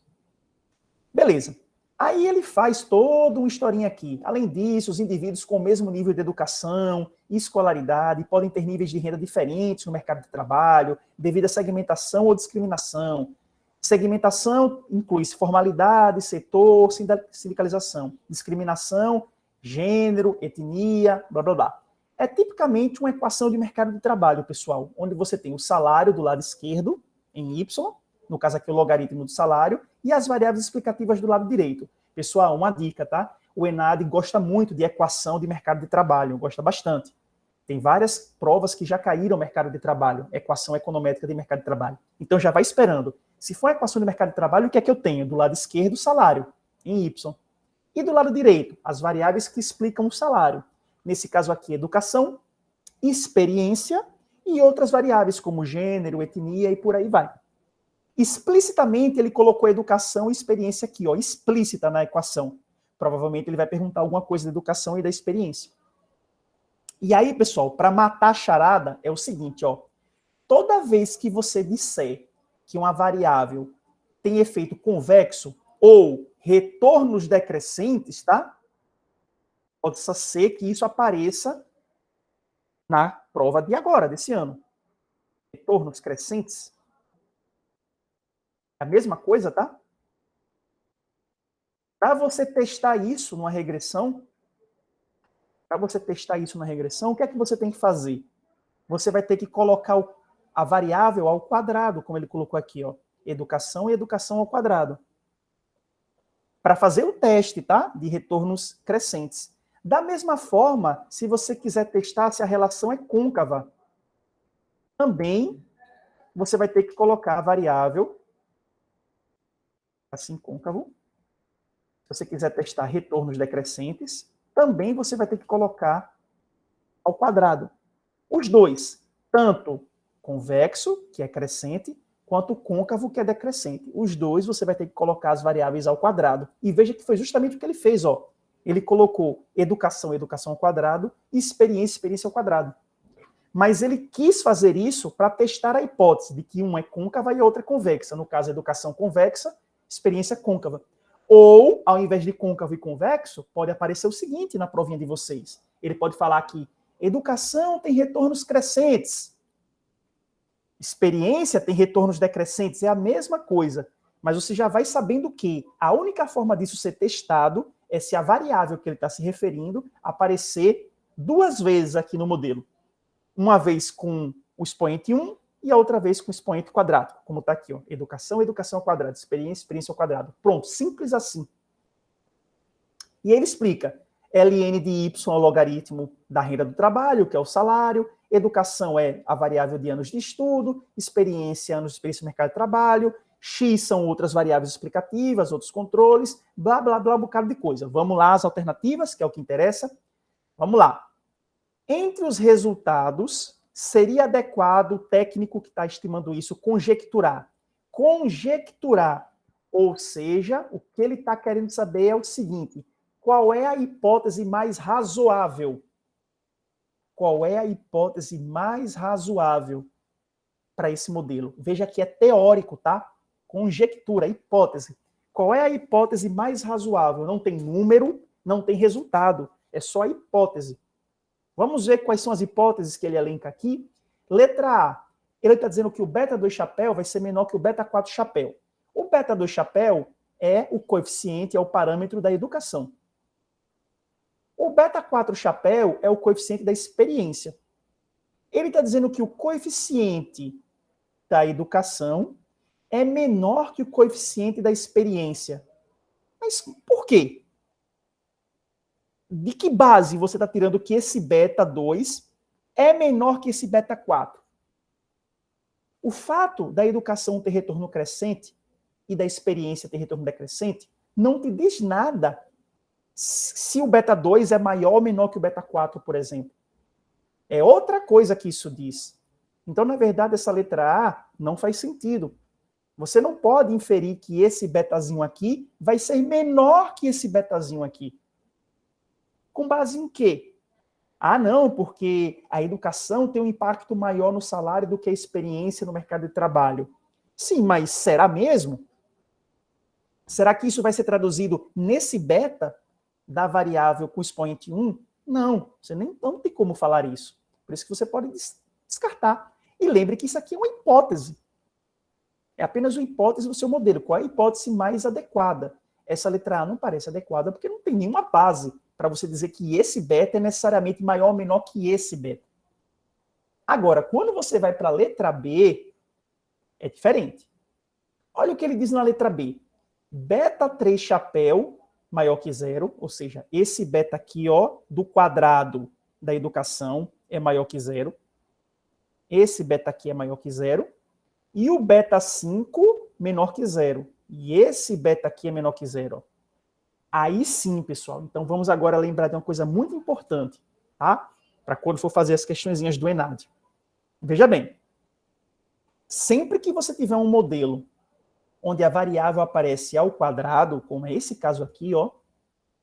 Beleza. Aí ele faz toda uma historinha aqui. Além disso, os indivíduos com o mesmo nível de educação e escolaridade podem ter níveis de renda diferentes no mercado de trabalho, devido a segmentação ou discriminação. Segmentação inclui-se formalidade, setor, sindicalização. Discriminação, gênero, etnia, blá, blá, blá. É tipicamente uma equação de mercado de trabalho, pessoal, onde você tem o salário do lado esquerdo, em Y, no caso aqui o logaritmo do salário, e as variáveis explicativas do lado direito. Pessoal, uma dica, tá? O ENAD gosta muito de equação de mercado de trabalho, gosta bastante. Tem várias provas que já caíram no mercado de trabalho, equação econométrica de mercado de trabalho. Então já vai esperando. Se for equação de mercado de trabalho, o que é que eu tenho? Do lado esquerdo, salário, em Y. E do lado direito, as variáveis que explicam o salário. Nesse caso aqui, educação, experiência e outras variáveis, como gênero, etnia e por aí vai. Explicitamente, ele colocou educação e experiência aqui, ó, explícita na equação. Provavelmente ele vai perguntar alguma coisa da educação e da experiência. E aí, pessoal, para matar a charada, é o seguinte, ó. Toda vez que você disser que uma variável tem efeito convexo ou retornos decrescentes, tá? Pode ser que isso apareça na prova de agora, desse ano. Retornos crescentes. É a mesma coisa, tá? Para você testar isso numa regressão, o que é que você tem que fazer? Você vai ter que colocar a variável ao quadrado, como ele colocou aqui, ó. Educação e educação ao quadrado. Para fazer o teste, tá? De retornos crescentes. Da mesma forma, se você quiser testar se a relação é côncava, também você vai ter que colocar a variável assim côncavo. Se você quiser testar retornos decrescentes, também você vai ter que colocar ao quadrado. Os dois, tanto convexo, que é crescente, quanto côncavo, que é decrescente. Os dois você vai ter que colocar as variáveis ao quadrado. E veja que foi justamente o que ele fez, ó. Ele colocou educação ao quadrado, e experiência ao quadrado. Mas ele quis fazer isso para testar a hipótese de que uma é côncava e a outra é convexa. No caso, educação convexa, experiência côncava. Ou, ao invés de côncavo e convexo, pode aparecer o seguinte na provinha de vocês. Ele pode falar que educação tem retornos crescentes. Experiência tem retornos decrescentes. É a mesma coisa. Mas você já vai sabendo que a única forma disso ser testado é se a variável que ele está se referindo aparecer duas vezes aqui no modelo. Uma vez com o expoente 1 e a outra vez com o expoente quadrado, como está aqui, ó. Educação ao quadrado, experiência ao quadrado. Pronto, simples assim. E ele explica, ln de y é o logaritmo da renda do trabalho, que é o salário, educação é a variável de anos de estudo, experiência, anos de experiência no mercado de trabalho, x são outras variáveis explicativas, outros controles, blá, blá, blá, um bocado de coisa. Vamos lá, as alternativas, que é o que interessa. Vamos lá. Entre os resultados, seria adequado o técnico que está estimando isso conjecturar. Conjecturar, ou seja, o que ele está querendo saber é o seguinte, qual é a hipótese mais razoável? Qual é a hipótese mais razoável para esse modelo? Veja que é teórico, tá? Conjectura, hipótese. Qual é a hipótese mais razoável? Não tem número, não tem resultado, é só a hipótese. Vamos ver quais são as hipóteses que ele elenca aqui. Letra A. Ele está dizendo que o beta 2 chapéu vai ser menor que o beta 4 chapéu. O beta 2 chapéu é o coeficiente, é o parâmetro da educação. O beta 4 chapéu é o coeficiente da experiência. Ele está dizendo que o coeficiente da educação é menor que o coeficiente da experiência. Mas por quê? De que base você está tirando que esse beta 2 é menor que esse beta 4? O fato da educação ter retorno crescente e da experiência ter retorno decrescente não te diz nada se o beta 2 é maior ou menor que o beta 4, por exemplo. É outra coisa que isso diz. Então, na verdade, essa letra A não faz sentido. Você não pode inferir que esse betazinho aqui vai ser menor que esse betazinho aqui. Com base em quê? Ah, não, porque a educação tem um impacto maior no salário do que a experiência no mercado de trabalho. Sim, mas será mesmo? Será que isso vai ser traduzido nesse beta da variável com expoente 1? Não, você não tem como falar isso. Por isso que você pode descartar. E lembre que isso aqui é uma hipótese. É apenas uma hipótese do seu modelo. Qual é a hipótese mais adequada? Essa letra A não parece adequada porque não tem nenhuma base para você dizer que esse beta é necessariamente maior ou menor que esse beta. Agora, quando você vai para a letra B, é diferente. Olha o que ele diz na letra B. Beta 3 chapéu maior que zero, ou seja, esse beta aqui, ó, do quadrado da educação é maior que zero. Esse beta aqui é maior que zero. E o beta 5 menor que zero. E esse beta aqui é menor que zero, ó. Aí sim, pessoal. Então vamos agora lembrar de uma coisa muito importante, tá? Para quando for fazer as questõezinhas do ENAD. Veja bem, sempre que você tiver um modelo onde a variável aparece ao quadrado, como é esse caso aqui, ó,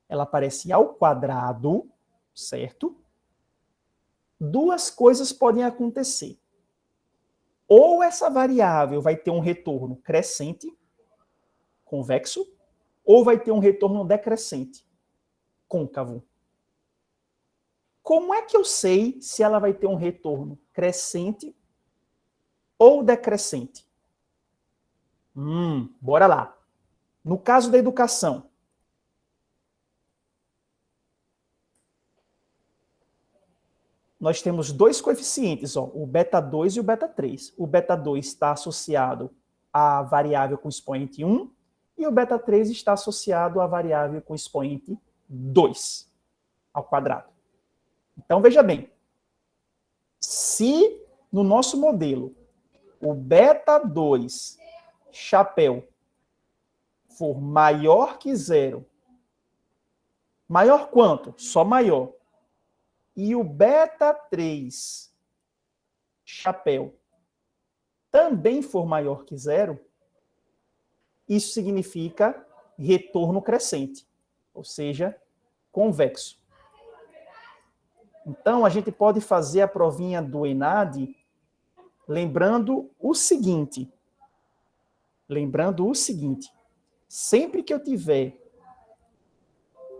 ela aparece ao quadrado, certo? Duas coisas podem acontecer. Ou essa variável vai ter um retorno crescente, convexo, ou vai ter um retorno decrescente, côncavo. Como é que eu sei se ela vai ter um retorno crescente ou decrescente? Bora lá. No caso da educação, nós temos dois coeficientes, ó, o beta 2 e o beta 3. O beta 2 está associado à variável com expoente 1 e o beta 3 está associado à variável com expoente 2 ao quadrado. Então, veja bem, se no nosso modelo o beta 2 chapéu for maior que zero, maior quanto? Só maior. E o beta 3 chapéu também for maior que zero, isso significa retorno crescente, ou seja, convexo. Então, a gente pode fazer a provinha do ENAD lembrando o seguinte, sempre que eu tiver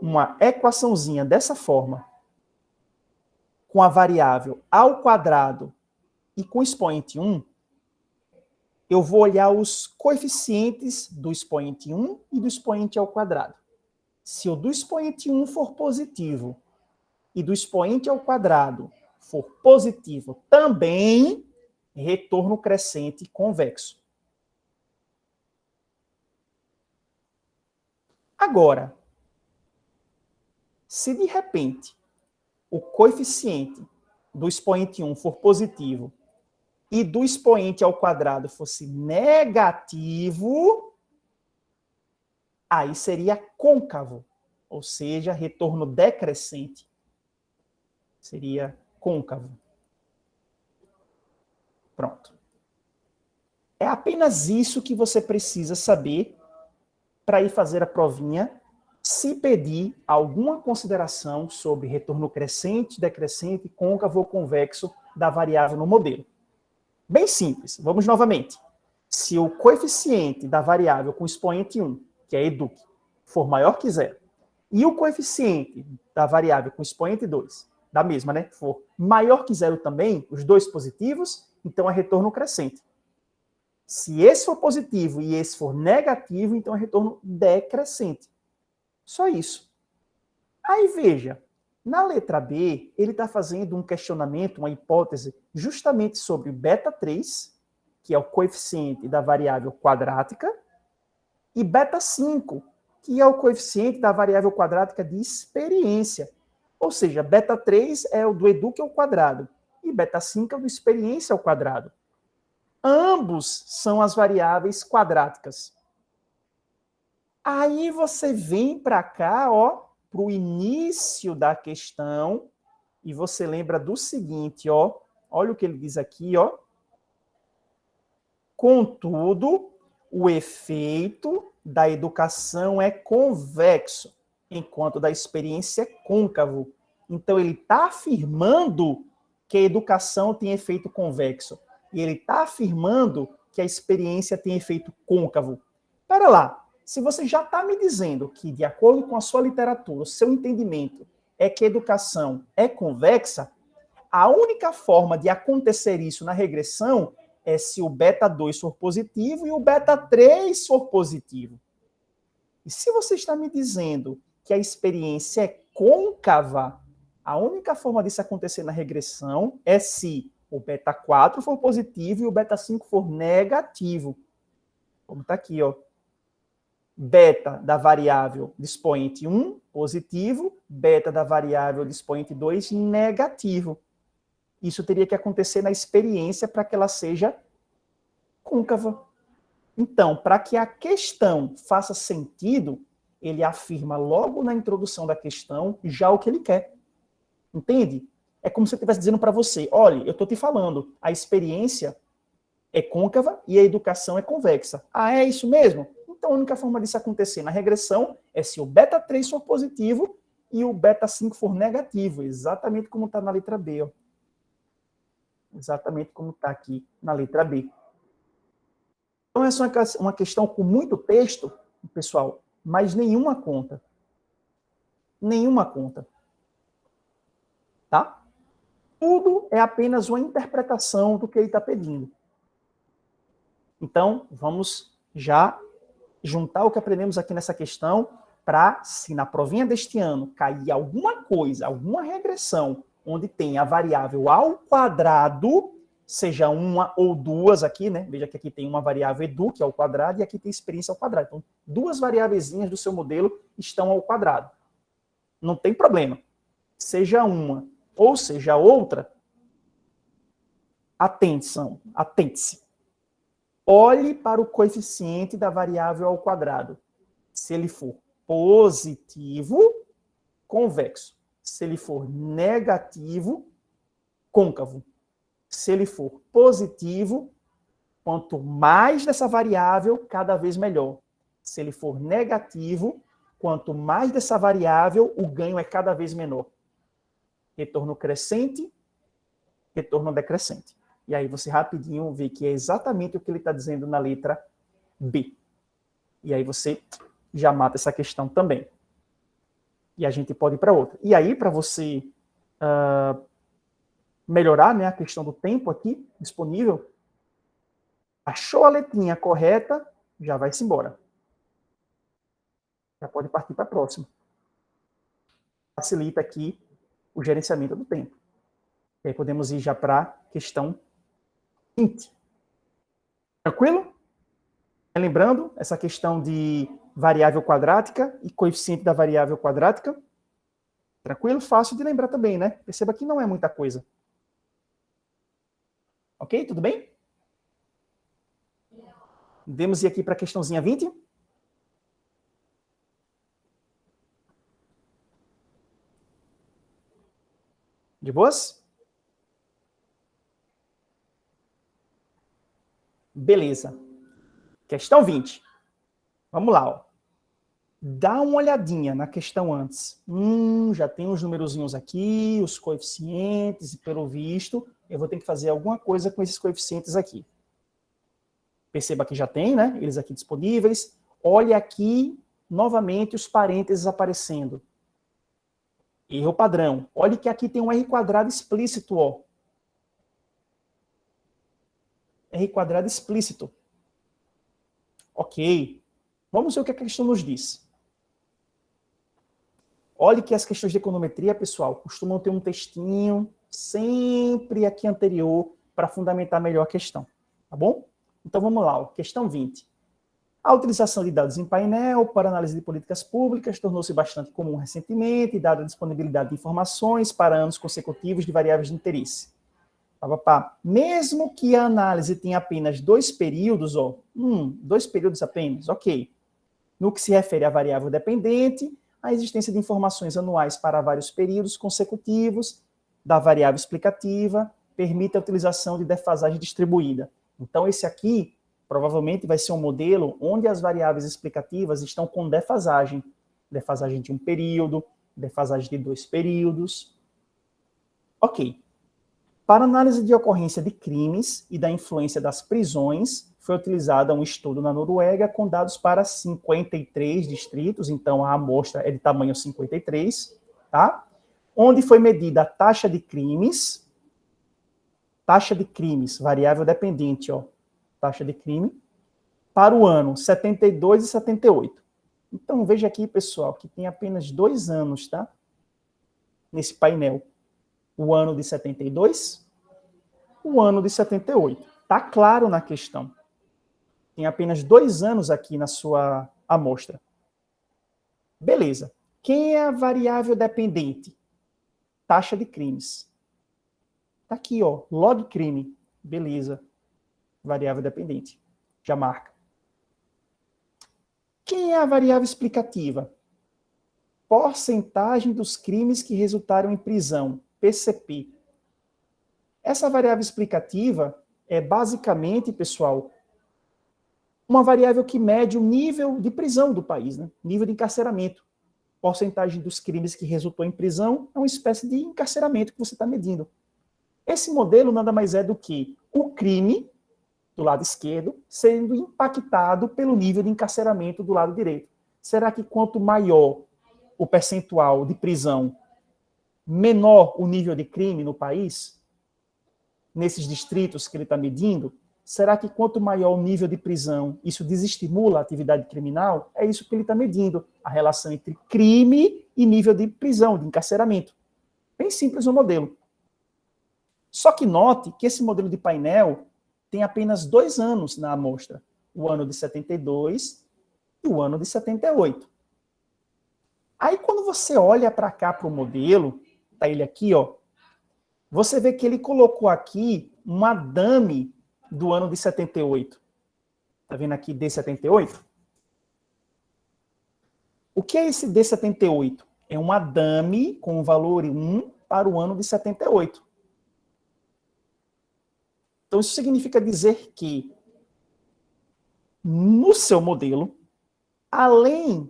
uma equaçãozinha dessa forma, com a variável ao quadrado e com expoente 1, eu vou olhar os coeficientes do expoente 1 e do expoente ao quadrado. Se o do expoente 1 for positivo e do expoente ao quadrado for positivo também, retorno crescente convexo. Agora, se de repente o coeficiente do expoente 1 for positivo e do expoente ao quadrado fosse negativo, aí seria côncavo, ou seja, retorno decrescente. Seria côncavo. Pronto. É apenas isso que você precisa saber para ir fazer a provinha, se pedir alguma consideração sobre retorno crescente, decrescente, côncavo ou convexo da variável no modelo. Bem simples. Vamos novamente. Se o coeficiente da variável com expoente 1, que é EDUC, for maior que zero, e o coeficiente da variável com expoente 2, da mesma, né, for maior que zero também, os dois positivos, então é retorno crescente. Se esse for positivo e esse for negativo, então é retorno decrescente. Só isso. Aí veja, na letra B, ele está fazendo um questionamento, uma hipótese, justamente sobre o beta 3, que é o coeficiente da variável quadrática, e beta 5, que é o coeficiente da variável quadrática de experiência. Ou seja, beta 3 é o do EDUC ao quadrado, e beta 5 é o do experiência ao quadrado. Ambos são as variáveis quadráticas. Aí você vem para cá, ó, para o início da questão, e você lembra do seguinte, ó, olha o que ele diz aqui, ó. Contudo, o efeito da educação é convexo, enquanto da experiência é côncavo. Então, ele está afirmando que a educação tem efeito convexo. E ele está afirmando que a experiência tem efeito côncavo. Espera lá, se você já está me dizendo que, de acordo com a sua literatura, o seu entendimento é que a educação é convexa, a única forma de acontecer isso na regressão é se o beta 2 for positivo e o beta 3 for positivo. E se você está me dizendo que a experiência é côncava, a única forma disso acontecer na regressão é se o beta 4 for positivo e o beta 5 for negativo. Como está aqui, ó. Beta da variável de expoente 1, positivo, beta da variável de expoente 2, negativo. Isso teria que acontecer na experiência para que ela seja côncava. Então, para que a questão faça sentido, ele afirma logo na introdução da questão já o que ele quer. Entende? É como se eu estivesse dizendo para você, olha, eu estou te falando, a experiência é côncava e a educação é convexa. Ah, é isso mesmo? Então, a única forma disso acontecer na regressão é se o beta 3 for positivo e o beta 5 for negativo, exatamente como está na letra B. Ó. Exatamente como está aqui na letra B. Então, essa é uma questão com muito texto, pessoal, mas nenhuma conta. Nenhuma conta. Tá? Tudo é apenas uma interpretação do que ele está pedindo. Então, vamos já juntar o que aprendemos aqui nessa questão para, se na provinha deste ano cair alguma coisa, alguma regressão, onde tem a variável ao quadrado, seja uma ou duas aqui, né? Veja que aqui tem uma variável edu, que é ao quadrado, e aqui tem experiência ao quadrado. Então, duas variáveiszinhas do seu modelo estão ao quadrado. Não tem problema. Seja uma ou seja outra, atente-se. Olhe para o coeficiente da variável ao quadrado. Se ele for positivo, convexo. Se ele for negativo, côncavo. Se ele for positivo, quanto mais dessa variável, cada vez melhor. Se ele for negativo, quanto mais dessa variável, o ganho é cada vez menor. Retorno crescente, retorno decrescente. E aí você rapidinho vê que é exatamente o que ele está dizendo na letra B. E aí você já mata essa questão também. E a gente pode ir para outra. E aí, para você melhorar, né, a questão do tempo aqui disponível, achou a letrinha correta, já vai-se embora. Já pode partir para a próxima. Facilita aqui o gerenciamento do tempo. E aí podemos ir já para a questão 20. Tranquilo? Lembrando, essa questão de variável quadrática e coeficiente da variável quadrática. Tranquilo? Fácil de lembrar também, né? Perceba que não é muita coisa. Ok? Tudo bem? Podemos ir aqui para a questãozinha 20. De boas? Beleza. Questão 20. Vamos lá, ó. Dá uma olhadinha na questão antes. Já tem os numerozinhos aqui, os coeficientes, e pelo visto, eu vou ter que fazer alguma coisa com esses coeficientes aqui. Perceba que já tem, né? Eles aqui disponíveis. Olhe aqui, novamente, os parênteses aparecendo. Erro padrão. Olhe que aqui tem um R quadrado explícito, ó. R quadrado explícito. Ok. Vamos ver o que a questão nos diz. Olhe que as questões de econometria, pessoal, costumam ter um textinho sempre aqui anterior para fundamentar melhor a questão. Tá bom? Então vamos lá, ó. Questão 20. A utilização de dados em painel para análise de políticas públicas tornou-se bastante comum recentemente, dada a disponibilidade de informações para anos consecutivos de variáveis de interesse. Mesmo que a análise tenha apenas 2 períodos, ó, 2 períodos apenas, ok. No que se refere à variável dependente, a existência de informações anuais para vários períodos consecutivos da variável explicativa permite a utilização de defasagem distribuída. Então, esse aqui provavelmente vai ser um modelo onde as variáveis explicativas estão com defasagem. Defasagem de 1 período, defasagem de 2 períodos. Ok. Para análise de ocorrência de crimes e da influência das prisões, foi utilizado um estudo na Noruega com dados para 53 distritos, então a amostra é de tamanho 53, tá? Onde foi medida a taxa de crimes, variável dependente, ó, taxa de crime, para o ano 72 e 78. Então, veja aqui, pessoal, que tem apenas 2 anos, tá? Nesse painel. O ano de 72, o ano de 78. Tá claro na questão. Tem apenas 2 anos aqui na sua amostra. Beleza. Quem é a variável dependente? Taxa de crimes. Tá aqui, ó, log crime. Beleza. Variável dependente. Já marca. Quem é a variável explicativa? Porcentagem dos crimes que resultaram em prisão. PCP. Essa variável explicativa é basicamente, pessoal, uma variável que mede o nível de prisão do país, né? Nível de encarceramento. Porcentagem dos crimes que resultou em prisão é uma espécie de encarceramento que você está medindo. Esse modelo nada mais é do que o crime, do lado esquerdo, sendo impactado pelo nível de encarceramento do lado direito. Será que quanto maior o percentual de prisão, menor o nível de crime no país? Nesses distritos que ele está medindo? Será que quanto maior o nível de prisão, isso desestimula a atividade criminal? É isso que ele está medindo, a relação entre crime e nível de prisão, de encarceramento. Bem simples o modelo. Só que note que esse modelo de painel tem apenas 2 anos na amostra, o ano de 72 e o ano de 78. Aí quando você olha para cá para o modelo, tá ele aqui, ó, você vê que ele colocou aqui uma dummy do ano de 78. Tá vendo aqui D78? O que é esse D78? É uma dummy com o valor 1 para o ano de 78. Então isso significa dizer que no seu modelo, além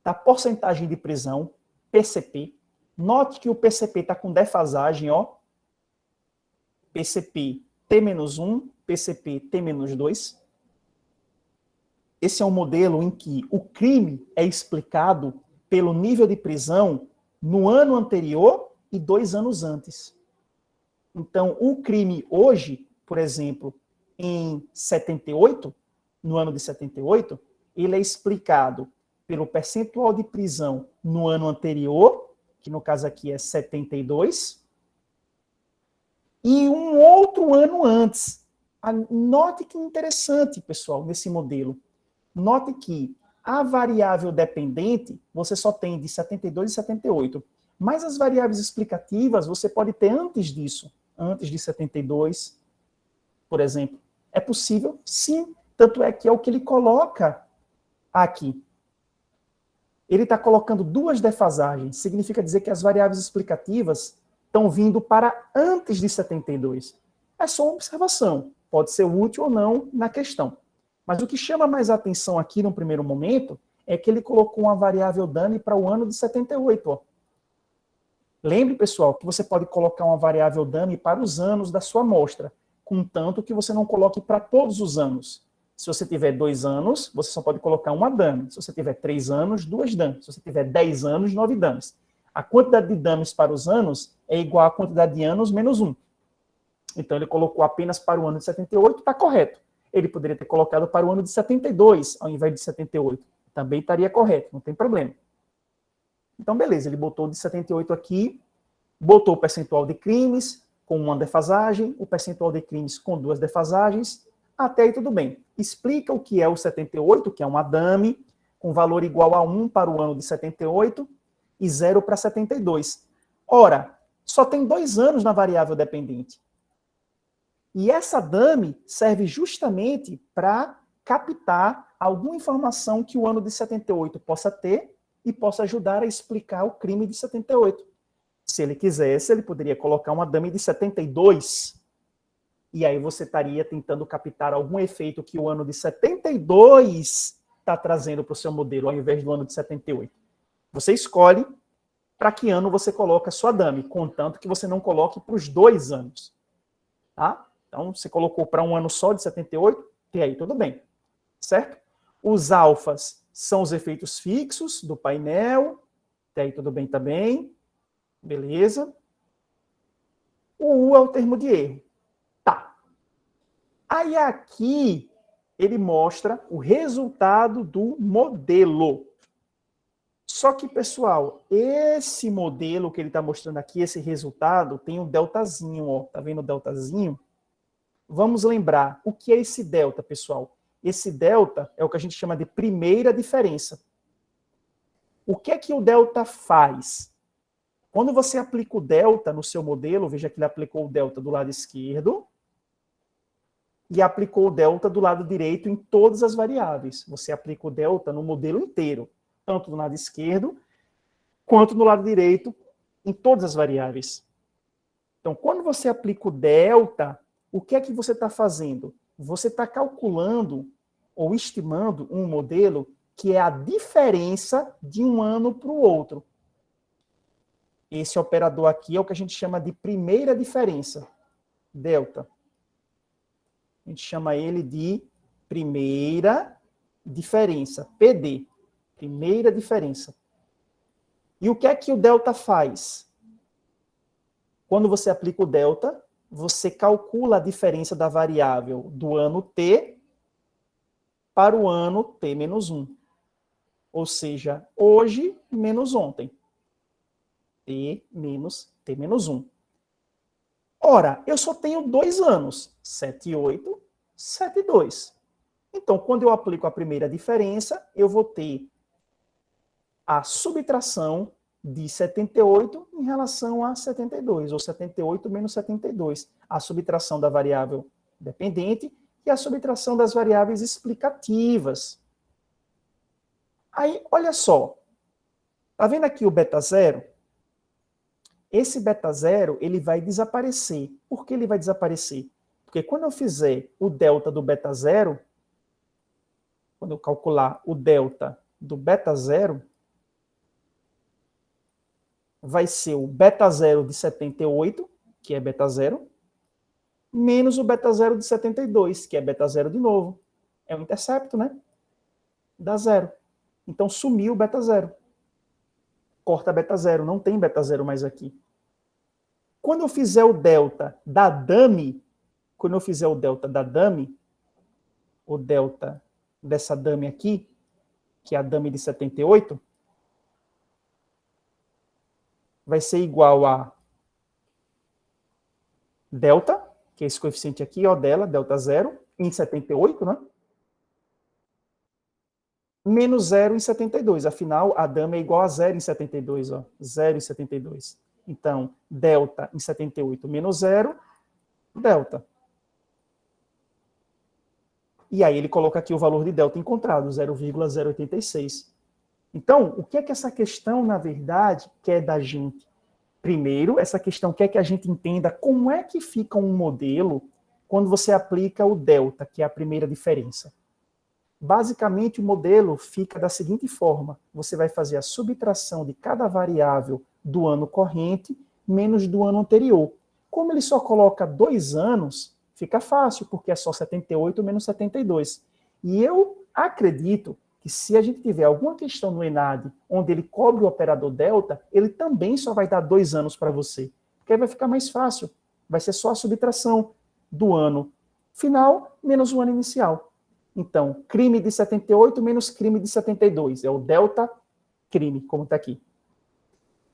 da porcentagem de prisão, PCP, note que o PCP está com defasagem, ó, PCP T-1, PCP T-2. Esse é um modelo em que o crime é explicado pelo nível de prisão no ano anterior e 2 anos antes. Então, o crime hoje, por exemplo, em 78, no ano de 78, ele é explicado pelo percentual de prisão no ano anterior, que no caso aqui é 72, e um outro ano antes. Note que interessante, pessoal, nesse modelo. Note que a variável dependente você só tem de 72 e 78, mas as variáveis explicativas você pode ter antes disso, antes de 72, por exemplo. É possível? Sim. Tanto é que é o que ele coloca aqui. Ele está colocando 2 defasagens. Significa dizer que as variáveis explicativas estão vindo para antes de 72. É só uma observação. Pode ser útil ou não na questão. Mas o que chama mais atenção aqui no primeiro momento é que ele colocou uma variável dummy para o ano de 78. Ó. Lembre, pessoal, que você pode colocar uma variável dummy para os anos da sua amostra, contanto que você não coloque para todos os anos. Se você tiver 2 anos, você só pode colocar uma dummy. Se você tiver 3 anos, 2 dummies. Se você tiver 10 anos, 9 dummies. A quantidade de dummies para os anos é igual à quantidade de anos menos 1. Então, ele colocou apenas para o ano de 78, está correto. Ele poderia ter colocado para o ano de 72, ao invés de 78. Também estaria correto, não tem problema. Então, beleza, ele botou de 78 aqui, botou o percentual de crimes com uma defasagem, o percentual de crimes com 2 defasagens, até aí tudo bem. Explica o que é o 78, que é uma dummy, com valor igual a 1 para o ano de 78 e 0 para 72. Ora, só tem 2 anos na variável dependente. E essa dummy serve justamente para captar alguma informação que o ano de 78 possa ter e possa ajudar a explicar o crime de 78. Se ele quisesse, ele poderia colocar uma dummy de 72. E aí você estaria tentando captar algum efeito que o ano de 72 está trazendo para o seu modelo, ao invés do ano de 78. Você escolhe para que ano você coloca a sua dummy, contanto que você não coloque para os 2 anos. Tá? Então, você colocou para um ano só de 78, e aí tudo bem, certo? Os alfas são os efeitos fixos do painel, até aí tudo bem também, beleza? O U é o termo de erro. Tá. Aí aqui, ele mostra o resultado do modelo. Só que, pessoal, esse modelo que ele está mostrando aqui, esse resultado, tem um deltazinho, ó. Tá vendo o deltazinho? Vamos lembrar, o que é esse delta, pessoal? Esse delta é o que a gente chama de primeira diferença. O que é que o delta faz? Quando você aplica o delta no seu modelo, veja que ele aplicou o delta do lado esquerdo e aplicou o delta do lado direito em todas as variáveis. Você aplica o delta no modelo inteiro, tanto do lado esquerdo quanto no lado direito em todas as variáveis. Então, quando você aplica o delta, o que é que você está fazendo? Você está calculando ou estimando um modelo que é a diferença de um ano para o outro. Esse operador aqui é o que a gente chama de primeira diferença, delta. A gente chama ele de primeira diferença, PD. Primeira diferença. E o que é que o delta faz? Quando você aplica o delta, você calcula a diferença da variável do ano t para o ano t menos 1. Ou seja, hoje menos ontem. T menos t menos 1. Ora, eu só tenho 2 anos. 7,8, 7,2. Então, quando eu aplico a primeira diferença, eu vou ter a subtração de 78 em relação a 72, ou 78 menos 72. A subtração da variável dependente e a subtração das variáveis explicativas. Aí, olha só. Tá vendo aqui o beta zero? Esse beta zero, ele vai desaparecer. Por que ele vai desaparecer? Porque quando eu fizer o delta do beta zero, quando eu calcular o delta do beta zero, vai ser o beta zero de 78, que é beta zero, menos o beta zero de 72, que é beta zero de novo. É um intercepto, né? Dá zero. Então sumiu o beta zero. Corta beta zero, não tem beta zero mais aqui. Quando eu fizer o delta da dummy, o delta dessa dummy aqui, que é a dummy de 78, vai ser igual a delta, que é esse coeficiente aqui, ó, dela, delta zero, em 78, né? Menos 0 em 72. Afinal, a dummy é igual a 0 em 72, ó. 0 em 72. Então, delta em 78 menos 0, delta. E aí ele coloca aqui o valor de delta encontrado, 0,086. Então, o que é que essa questão, na verdade, quer da gente? Primeiro, essa questão quer que a gente entenda como é que fica um modelo quando você aplica o delta, que é a primeira diferença. Basicamente, o modelo fica da seguinte forma. Você vai fazer a subtração de cada variável do ano corrente menos do ano anterior. Como ele só coloca 2 anos, fica fácil, porque é só 78 menos 72. E eu acredito que se a gente tiver alguma questão no ENAD onde ele cobre o operador delta, ele também só vai dar 2 anos para você. Porque aí vai ficar mais fácil. Vai ser só a subtração do ano final menos o ano inicial. Então, crime de 78 menos crime de 72. É o delta crime, como está aqui.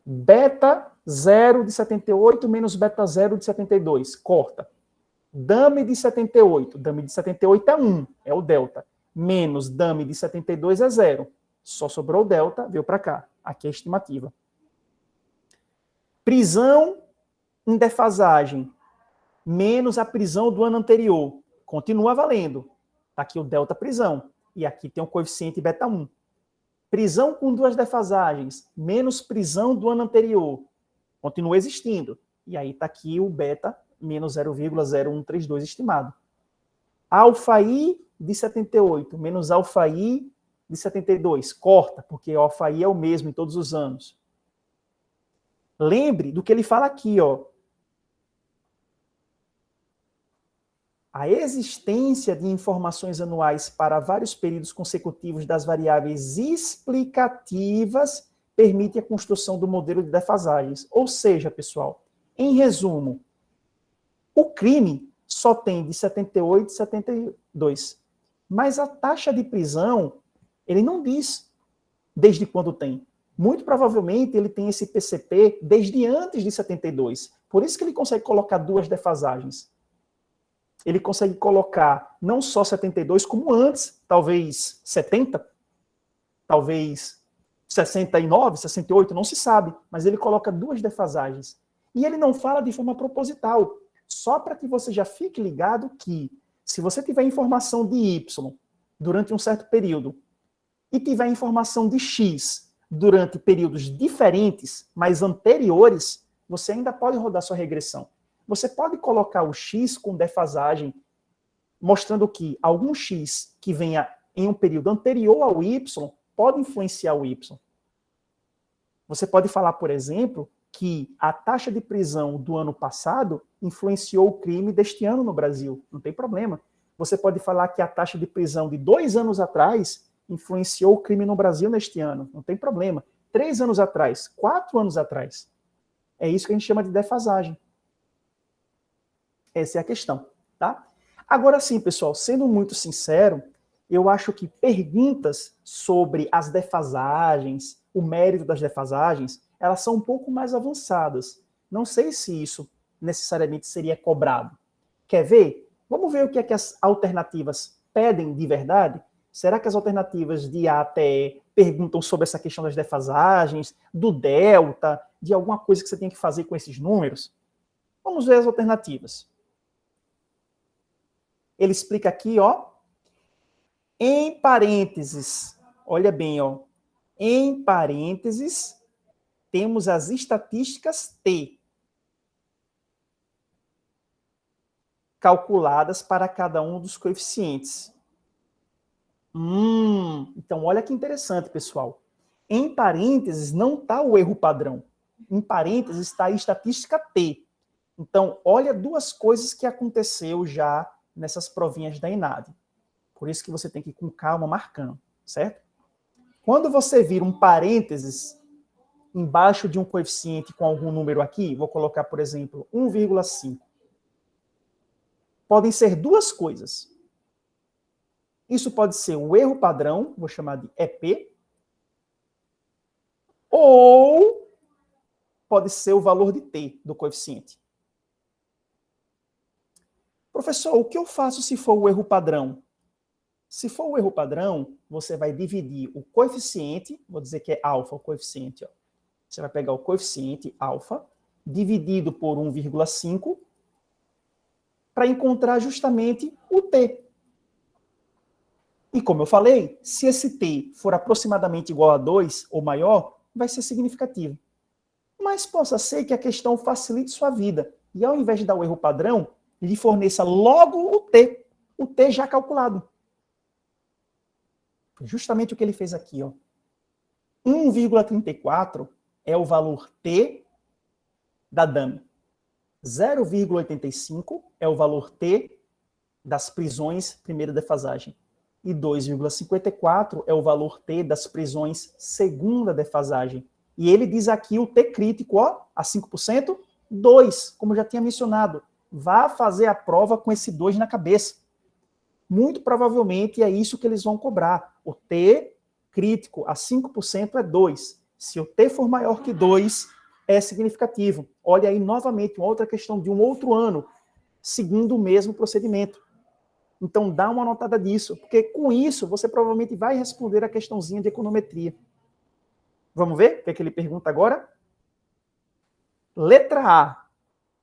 Beta 0 de 78 menos beta 0 de 72. Corta. Dummy de 78. Dummy de 78 é 1, é o delta. Menos dummy de 72 é 0. Só sobrou o delta, veio para cá. Aqui é a estimativa. Prisão em defasagem. Menos a prisão do ano anterior. Continua valendo. Está aqui o delta prisão. E aqui tem o coeficiente beta 1. Prisão com 2 defasagens, menos prisão do ano anterior. Continua existindo. E aí está aqui o beta, menos 0,0132 estimado. Alfa I de 78, menos alfa I de 72. Corta, porque alfa I é o mesmo em todos os anos. Lembre do que ele fala aqui, ó. A existência de informações anuais para vários períodos consecutivos das variáveis explicativas permite a construção do modelo de defasagens. Ou seja, pessoal, em resumo, o crime só tem de 78 e 72. Mas a taxa de prisão, ele não diz desde quando tem. Muito provavelmente ele tem esse PCP desde antes de 72. Por isso que ele consegue colocar 2 defasagens. Ele consegue colocar não só 72, como antes, talvez 70, talvez 69, 68, não se sabe, mas ele coloca 2 defasagens. E ele não fala de forma proposital, só para que você já fique ligado que, se você tiver informação de Y durante um certo período, e tiver informação de X durante períodos diferentes, mas anteriores, você ainda pode rodar sua regressão. Você pode colocar o X com defasagem, mostrando que algum X que venha em um período anterior ao Y pode influenciar o Y. Você pode falar, por exemplo, que a taxa de prisão do ano passado influenciou o crime deste ano no Brasil. Não tem problema. Você pode falar que a taxa de prisão de 2 anos atrás influenciou o crime no Brasil neste ano. Não tem problema. 3 anos atrás, 4 anos atrás. É isso que a gente chama de defasagem. Essa é a questão, tá? Agora sim, pessoal, sendo muito sincero, eu acho que perguntas sobre as defasagens, o mérito das defasagens, elas são um pouco mais avançadas. Não sei se isso necessariamente seria cobrado. Quer ver? Vamos ver o que é que as alternativas pedem de verdade? Será que as alternativas de A até E perguntam sobre essa questão das defasagens, do delta, de alguma coisa que você tem que fazer com esses números? Vamos ver as alternativas. Ele explica aqui, ó, em parênteses, olha bem, ó, em parênteses, temos as estatísticas T, calculadas para cada um dos coeficientes. Então, olha que interessante, pessoal. Em parênteses não está o erro padrão. Em parênteses está a estatística T. Então, olha duas coisas que aconteceu já nessas provinhas da ENADE. Por isso que você tem que ir com calma marcando, certo? Quando você vira um parênteses embaixo de um coeficiente com algum número aqui, vou colocar, por exemplo, 1,5. Podem ser duas coisas. Isso pode ser o erro padrão, vou chamar de EP, ou pode ser o valor de T do coeficiente. Professor, o que eu faço se for o erro padrão? Se for o erro padrão, você vai dividir o coeficiente, vou dizer que é alfa o coeficiente, ó. Você vai pegar o coeficiente alfa, dividido por 1,5, para encontrar justamente o T. E como eu falei, se esse T for aproximadamente igual a 2 ou maior, vai ser significativo. Mas possa ser que a questão facilite sua vida e ao invés de dar o erro padrão, lhe forneça logo o T já calculado. Justamente o que ele fez aqui, ó. 1,34 é o valor T da DAME. 0,85 é o valor T das prisões primeira defasagem. E 2,54 é o valor T das prisões segunda defasagem. E ele diz aqui o T crítico, ó, a 5%, 2, como eu já tinha mencionado. Vá fazer a prova com esse 2 na cabeça. Muito provavelmente é isso que eles vão cobrar. O T crítico a 5% é 2. Se o T for maior que 2, é significativo. Olha aí novamente uma outra questão de um outro ano, seguindo o mesmo procedimento. Então dá uma notada disso, porque com isso você provavelmente vai responder a questãozinha de econometria. Vamos ver o que é que ele pergunta agora? Letra A.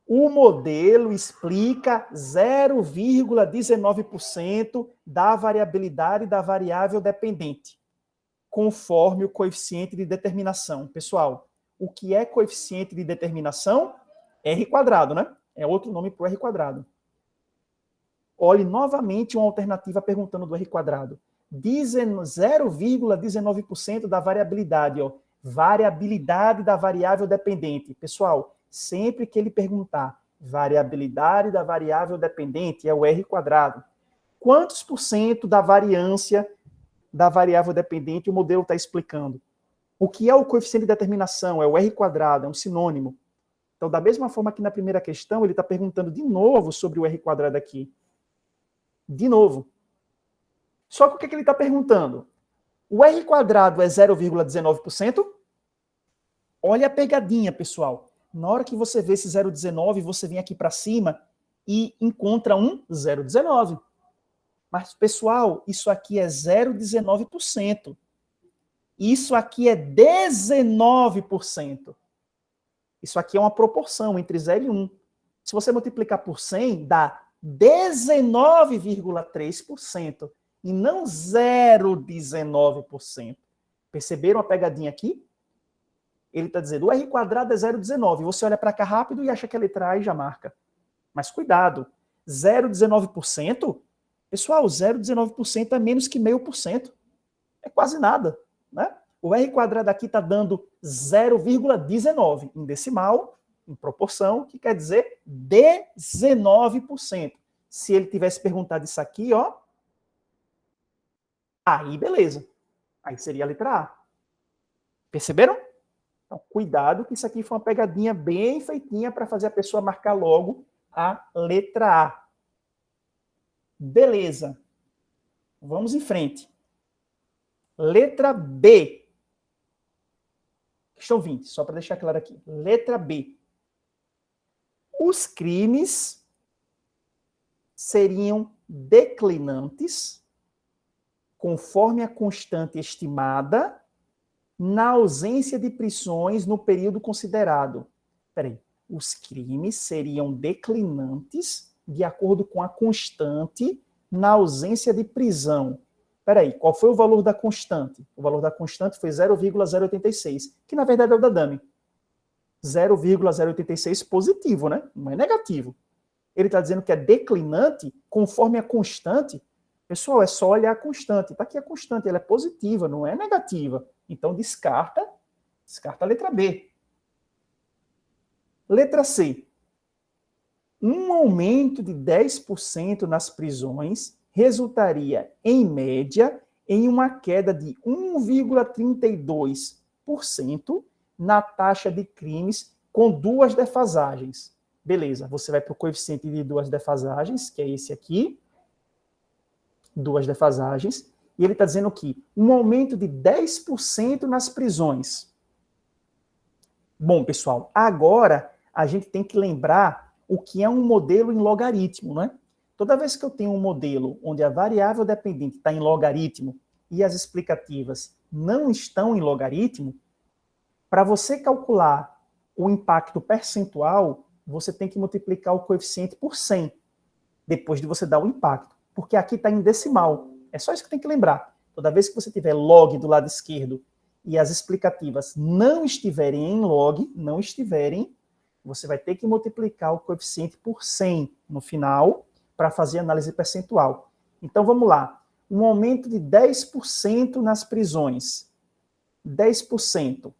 O modelo explica 0,19% da variabilidade da variável dependente, conforme o coeficiente de determinação. Pessoal, o que é coeficiente de determinação? R quadrado, né? É outro nome para o R quadrado. Olhe novamente uma alternativa perguntando do R quadrado. 0,19% da variabilidade, ó. Variabilidade da variável dependente. Pessoal, sempre que ele perguntar variabilidade da variável dependente, é o R quadrado. Quantos por cento da variância da variável dependente o modelo está explicando? O que é o coeficiente de determinação? É o R quadrado, é um sinônimo. Então, da mesma forma que na primeira questão, ele está perguntando de novo sobre o R quadrado aqui. De novo. Só que o que ele está perguntando? O R quadrado é 0,19%? Olha a pegadinha, pessoal. Na hora que você vê esse 0,19, você vem aqui para cima e encontra um 0,19. Mas, pessoal, isso aqui é 0,19%. Isso aqui é 19%. Isso aqui é uma proporção entre 0 e 1. Se você multiplicar por 100, dá 19,3% e não 0,19%. Perceberam a pegadinha aqui? Ele está dizendo, o R quadrado é 0,19. Você olha para cá rápido e acha que a letra A e já marca. Mas cuidado, 0,19%, pessoal, 0,19% é menos que 0,5%. É quase nada, né? O R quadrado aqui está dando 0,19 em decimal, em proporção, que quer dizer 19%. Se ele tivesse perguntado isso aqui, ó, aí beleza. Aí seria a letra A. Perceberam? Então, cuidado que isso aqui foi uma pegadinha bem feitinha para fazer a pessoa marcar logo a letra A. Beleza. Vamos em frente. Letra B. Questão 20, só para deixar claro aqui. Letra B. Os crimes seriam declinantes conforme a constante estimada na ausência de prisões no período considerado. Peraí. Os crimes seriam declinantes de acordo com a constante na ausência de prisão. Peraí, qual foi o valor da constante? O valor da constante foi 0,086, que na verdade é o da Dami. 0,086 positivo, né? Não é negativo. Ele está dizendo que é declinante conforme a constante. Pessoal, é só olhar a constante. Está aqui a constante, ela é positiva, não é negativa. Então, descarta a letra B. Letra C. Um aumento de 10% nas prisões resultaria, em média, em uma queda de 1,32% na taxa de crimes com duas defasagens. Beleza, você vai para o coeficiente de duas defasagens, que é esse aqui, duas defasagens, e ele está dizendo que um aumento de 10% nas prisões. Bom, pessoal, agora a gente tem que lembrar o que é um modelo em logaritmo, não é? Toda vez que eu tenho um modelo onde a variável dependente está em logaritmo e as explicativas não estão em logaritmo, para você calcular o impacto percentual, você tem que multiplicar o coeficiente por 100, depois de você dar o impacto, porque aqui está em decimal. É só isso que tem que lembrar. Toda vez que você tiver log do lado esquerdo e as explicativas não estiverem em log, você vai ter que multiplicar o coeficiente por 100 no final, para fazer análise percentual. Então, vamos lá. Um aumento de 10% nas prisões. 10%.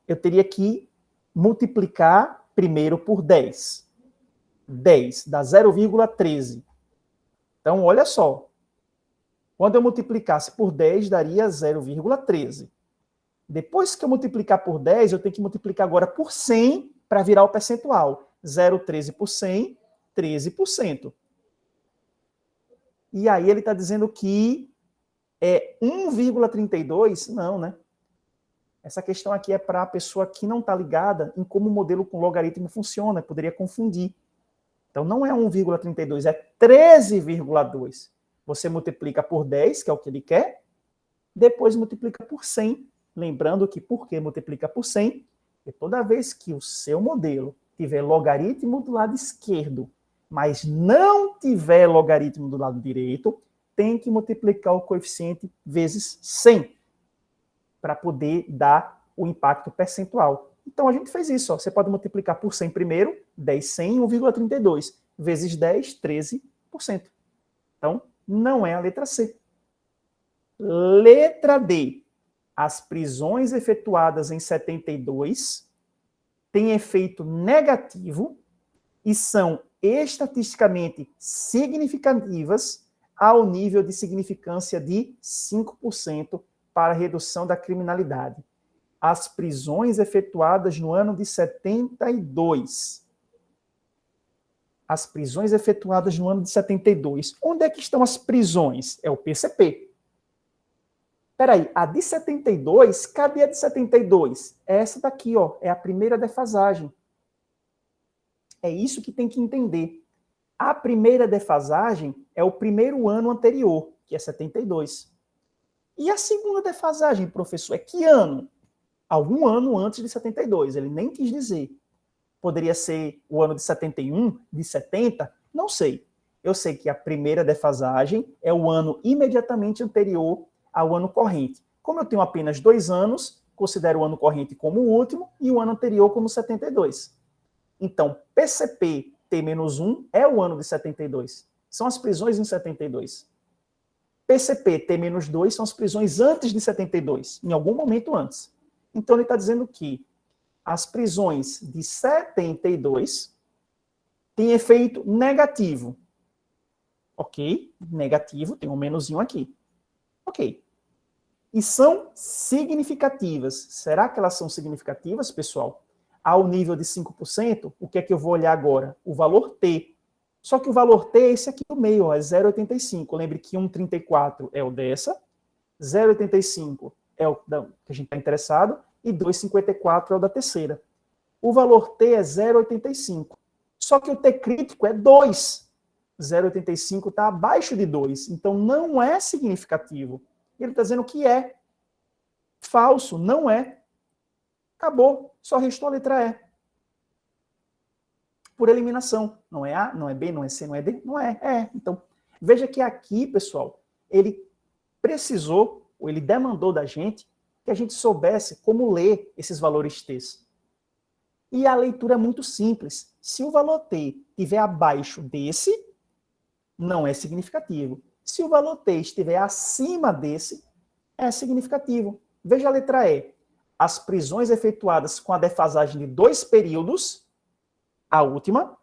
Eu teria que multiplicar primeiro por 10. 10 dá 0,13. Então, olha só. Quando eu multiplicasse por 10, daria 0,13. Depois que eu multiplicar por 10, eu tenho que multiplicar agora por 100 para virar o percentual. 0,13 por 100, 13%. E aí ele está dizendo que é 1,32? Não, né? Essa questão aqui é para a pessoa que não está ligada em como o modelo com logaritmo funciona, poderia confundir. Então não é 1,32, é 13,2. Você multiplica por 10, que é o que ele quer, depois multiplica por 100. Lembrando que por que multiplica por 100? Porque toda vez que o seu modelo tiver logaritmo do lado esquerdo, mas não tiver logaritmo do lado direito, tem que multiplicar o coeficiente vezes 100 para poder dar o impacto percentual. Então a gente fez isso. Ó. Você pode multiplicar por 100 primeiro, 10, 100, 1,32. Vezes 10, 13%. Então, não é a letra C. Letra D. As prisões efetuadas em 72 têm efeito negativo e são estatisticamente significativas ao nível de significância de 5% para a redução da criminalidade. As prisões efetuadas no ano de 72. As prisões efetuadas no ano de 72. Onde é que estão as prisões? É o PCP. Peraí, a de 72, cadê a de 72? É essa daqui, ó, é a primeira defasagem. É isso que tem que entender. A primeira defasagem é o primeiro ano anterior, que é 72. E a segunda defasagem, professor, é que ano? Algum ano antes de 72, ele nem quis dizer. Poderia ser o ano de 71, de 70, não sei. Eu sei que a primeira defasagem é o ano imediatamente anterior ao ano corrente. Como eu tenho apenas 2 anos, considero o ano corrente como o último e o ano anterior como 72. Então, PCP T-1 é o ano de 72. São as prisões em 72. PCP T-2 são as prisões antes de 72, em algum momento antes. Então, ele está dizendo que as prisões de 72 têm efeito negativo. Ok? Negativo, tem um menuzinho aqui. Ok. e são significativas. Será que elas são significativas, pessoal? Ao nível de 5%, o que é que eu vou olhar agora? O valor T. Só que o valor T é esse aqui do meio, ó, é 0,85. Lembre que 1,34 é o dessa, 0,85 é o que a gente está interessado, e 2,54 é o da terceira. O valor T é 0,85. Só que o T crítico é 2. 0,85 está abaixo de 2. Então, não é significativo. Ele está dizendo que é. Falso, não é. Acabou. Só restou a letra E. Por eliminação. Não é A, não é B, não é C, não é D. Não é. É. Então, veja que aqui, pessoal, ele precisou, ou ele demandou da gente, que a gente soubesse como ler esses valores T. E a leitura é muito simples. Se o valor T estiver abaixo desse, não é significativo. Se o valor T estiver acima desse, é significativo. Veja a letra E. As prisões efetuadas com a defasagem de 2 períodos, a última,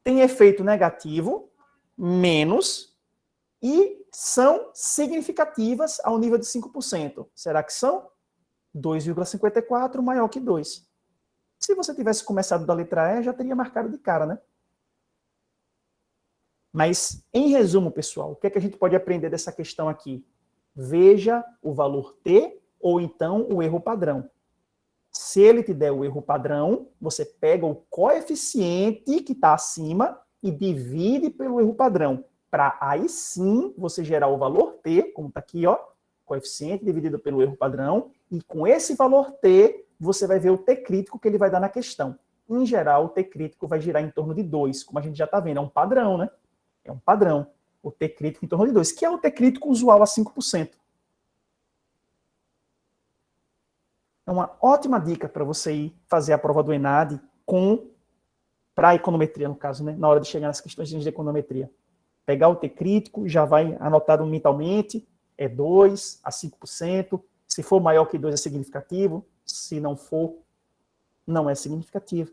tem efeito negativo, menos, e são significativas ao nível de 5%. Será que são? 2,54 maior que 2. Se você tivesse começado da letra E, já teria marcado de cara, né? Mas, em resumo, pessoal, o que é que a gente pode aprender dessa questão aqui? Veja o valor T ou então o erro padrão. Se ele te der o erro padrão, você pega o coeficiente que está acima e divide pelo erro padrão, para aí sim você gerar o valor T, como está aqui, ó, coeficiente dividido pelo erro padrão, e com esse valor T, você vai ver o T crítico que ele vai dar na questão. Em geral, o T crítico vai girar em torno de 2, como a gente já está vendo, é um padrão, né? É um padrão. O T crítico em torno de 2, que é o T crítico usual a 5%. É uma ótima dica para você ir fazer a prova do ENAD para a econometria, no caso, né? Na hora de chegar nas questões de econometria. Pegar o T crítico, já vai anotado mentalmente, é 2 a 5%. Se for maior que 2 é significativo. Se não for, não é significativo.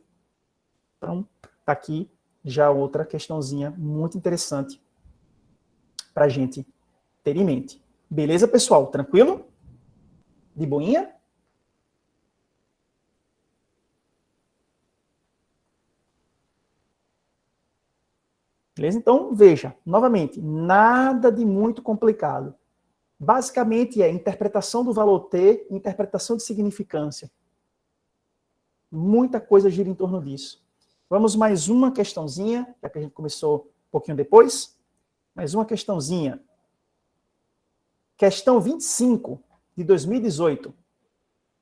Então, tá aqui já outra questãozinha muito interessante para a gente ter em mente. Beleza, pessoal? Tranquilo? De boinha? Beleza? Então, veja, novamente, nada de muito complicado. Basicamente é interpretação do valor T, interpretação de significância. Muita coisa gira em torno disso. Vamos mais uma questãozinha, já que a gente começou um pouquinho depois. Mais uma questãozinha. Questão 25, de 2018.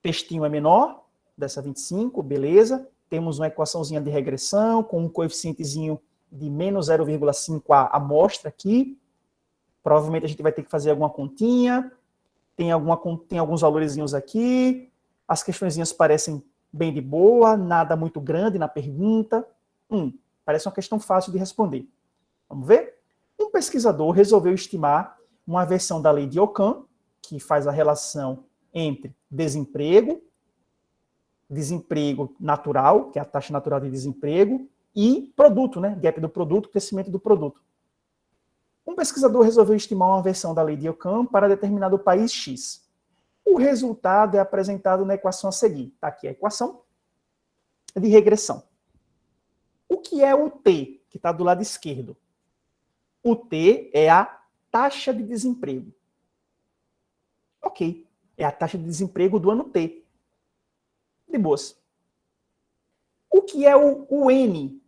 Textinho é menor, dessa 25, beleza. Temos uma equaçãozinha de regressão, com um coeficientezinho de menos 0,5 a amostra aqui. Provavelmente a gente vai ter que fazer alguma continha. Tem alguns valorzinhos aqui. As questõezinhas parecem bem de boa, nada muito grande na pergunta. Parece uma questão fácil de responder. Vamos ver? Um pesquisador resolveu estimar uma versão da lei de Ockham, que faz a relação entre desemprego natural, que é a taxa natural de desemprego, e produto, né? Gap do produto, crescimento do produto. Um pesquisador resolveu estimar uma versão da lei de Ockham para determinado país X. O resultado é apresentado na equação a seguir. Está aqui a equação de regressão. O que é o T, que está do lado esquerdo? O T é a taxa de desemprego. Ok, é a taxa de desemprego do ano T. De boas. O que é o N?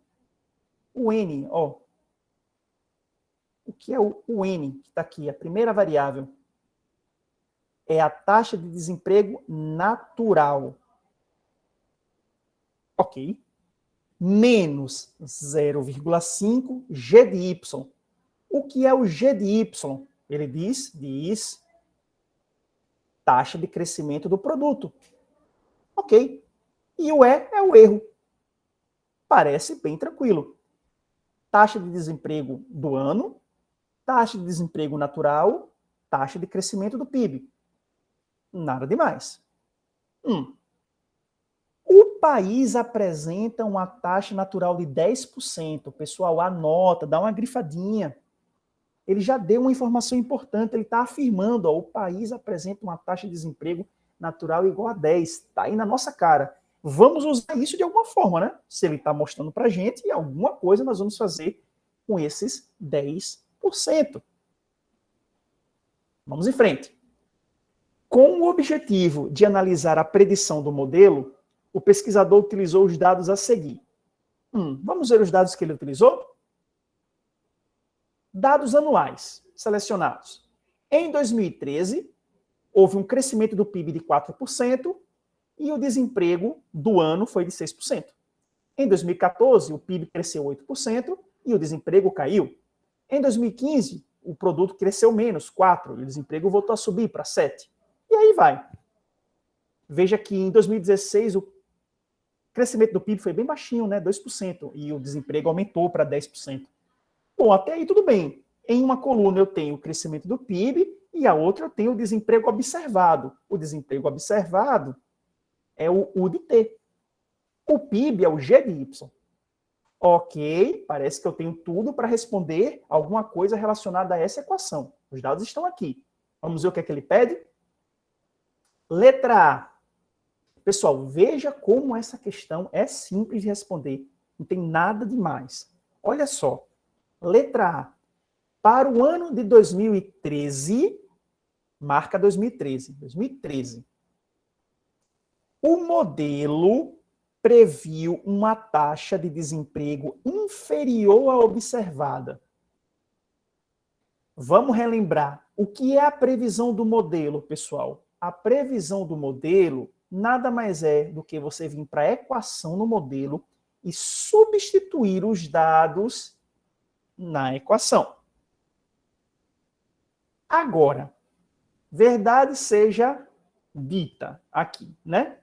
O N, ó. O que é o N, que está aqui, a primeira variável? É a taxa de desemprego natural. Ok. Menos 0,5 G de Y. O que é o G de Y? Ele diz taxa de crescimento do produto. Ok. E o E é o erro. Parece bem tranquilo. Taxa de desemprego do ano, taxa de desemprego natural, taxa de crescimento do PIB. Nada demais. O país apresenta uma taxa natural de 10%. Pessoal, anota, dá uma grifadinha. ele já deu uma informação importante, ele está afirmando, ó, o país apresenta uma taxa de desemprego natural igual a 10, está aí na nossa cara. Vamos usar isso de alguma forma, né? Se ele está mostrando para a gente, alguma coisa nós vamos fazer com esses 10%. Vamos em frente. Com o objetivo de analisar a predição do modelo, o pesquisador utilizou os dados a seguir. Vamos ver os dados que ele utilizou? Dados anuais selecionados. Em 2013, houve um crescimento do PIB de 4% e o desemprego do ano foi de 6%. Em 2014, o PIB cresceu 8% e o desemprego caiu. Em 2015, o produto cresceu menos, 4%, e o desemprego voltou a subir para 7%. E aí vai. Veja que em 2016 o crescimento do PIB foi bem baixinho, né, 2%, e o desemprego aumentou para 10%. Bom, até aí tudo bem. Em uma coluna eu tenho o crescimento do PIB e a outra eu tenho o desemprego observado. O desemprego observado é o U de T. O PIB é o G de Y. Ok, parece que eu tenho tudo para responder alguma coisa relacionada a essa equação. Os dados estão aqui. Vamos ver o que é que ele pede? Letra A. Pessoal, veja como essa questão é simples de responder. Não tem nada demais. Olha só. Letra A. Para o ano de 2013, marca 2013. 2013. O modelo previu uma taxa de desemprego inferior à observada. Vamos relembrar. O que é a previsão do modelo, pessoal? A previsão do modelo nada mais é do que você vir para a equação no modelo e substituir os dados na equação. Agora, verdade seja dita aqui, né?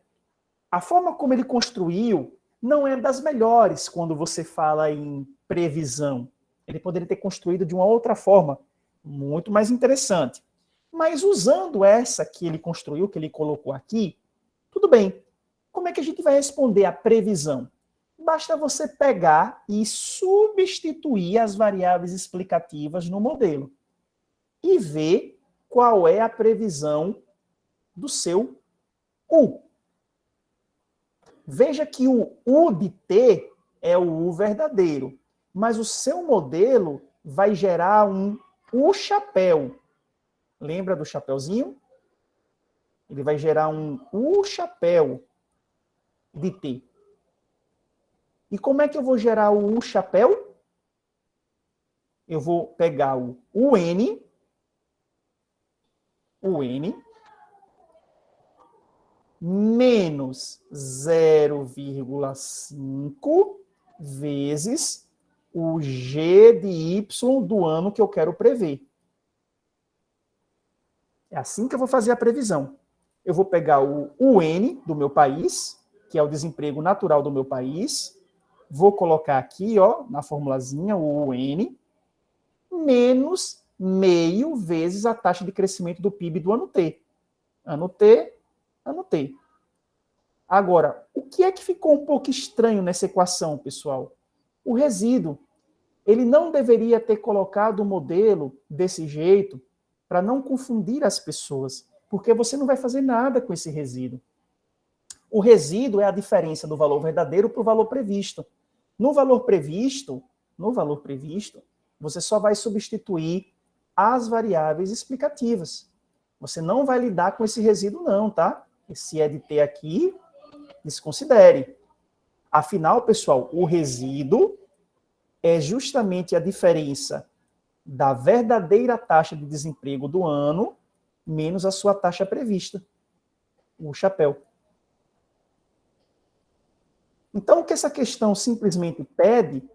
A forma como ele construiu não é das melhores quando você fala em previsão. Ele poderia ter construído de uma outra forma, muito mais interessante. Mas usando essa que ele construiu, que ele colocou aqui, tudo bem. Como é que a gente vai responder a previsão? Basta você pegar e substituir as variáveis explicativas no modelo e ver qual é a previsão do seu U. Veja que o U de T é o U verdadeiro, mas o seu modelo vai gerar um U chapéu. Lembra do chapéuzinho? Ele vai gerar um U chapéu de T. E como é que eu vou gerar o U chapéu? Eu vou pegar o UN, menos 0,5 vezes o G de Y do ano que eu quero prever. É assim que eu vou fazer a previsão. Eu vou pegar o UN do meu país, que é o desemprego natural do meu país, vou colocar aqui, ó, na formulazinha, o UN, menos meio vezes a taxa de crescimento do PIB do ano T. Ano T, ano T. Agora, o que é que ficou um pouco estranho nessa equação, pessoal? O resíduo. Ele não deveria ter colocado o modelo desse jeito para não confundir as pessoas, porque você não vai fazer nada com esse resíduo. O resíduo é a diferença do valor verdadeiro para o valor previsto. No valor previsto, você só vai substituir as variáveis explicativas. Você não vai lidar com esse resíduo não, tá? Esse é de T aqui, desconsidere. Afinal, pessoal, o resíduo é justamente a diferença da verdadeira taxa de desemprego do ano menos a sua taxa prevista, o chapéu. Então, o que essa questão simplesmente pede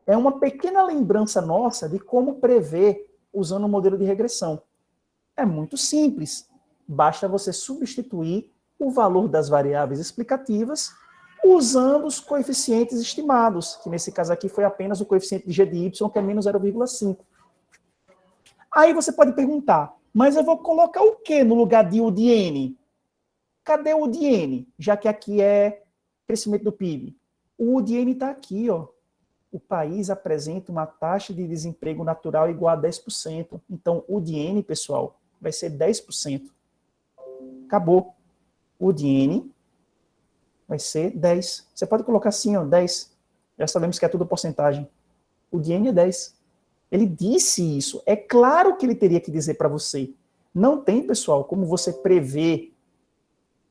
é uma pequena lembrança nossa de como prever usando o modelo de regressão. É muito simples. Basta você substituir o valor das variáveis explicativas usando os coeficientes estimados, que nesse caso aqui foi apenas o coeficiente de G de Y, que é menos 0,5. Aí você pode perguntar, mas eu vou colocar o que no lugar de U de N? Cadê o U de N? Já que aqui é crescimento do PIB. O U de N está aqui, ó. o país apresenta uma taxa de desemprego natural igual a 10%. Então, o DN, pessoal, vai ser 10%. Acabou. O DN vai ser 10. Você pode colocar assim, ó, 10. Já sabemos que é tudo porcentagem. O DN é 10. Ele disse isso. É claro que ele teria que dizer para você. Não tem, pessoal, como você prever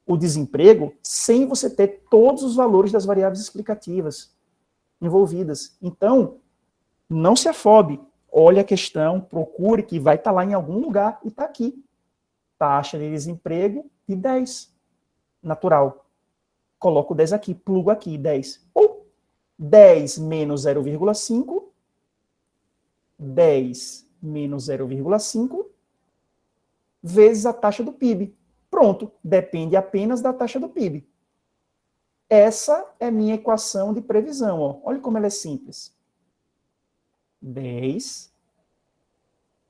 o desemprego sem você ter todos os valores das variáveis explicativas envolvidas. Então, não se afobe. Olhe a questão, procure, que vai estar lá em algum lugar, e está aqui. Taxa de desemprego de 10. Natural. Coloco 10 aqui, plugo aqui, 10. Ou 10 menos 0,5, 10 menos 0,5, vezes a taxa do PIB. Pronto, depende apenas da taxa do PIB. Essa é minha equação de previsão. Ó. Olha como ela é simples. 10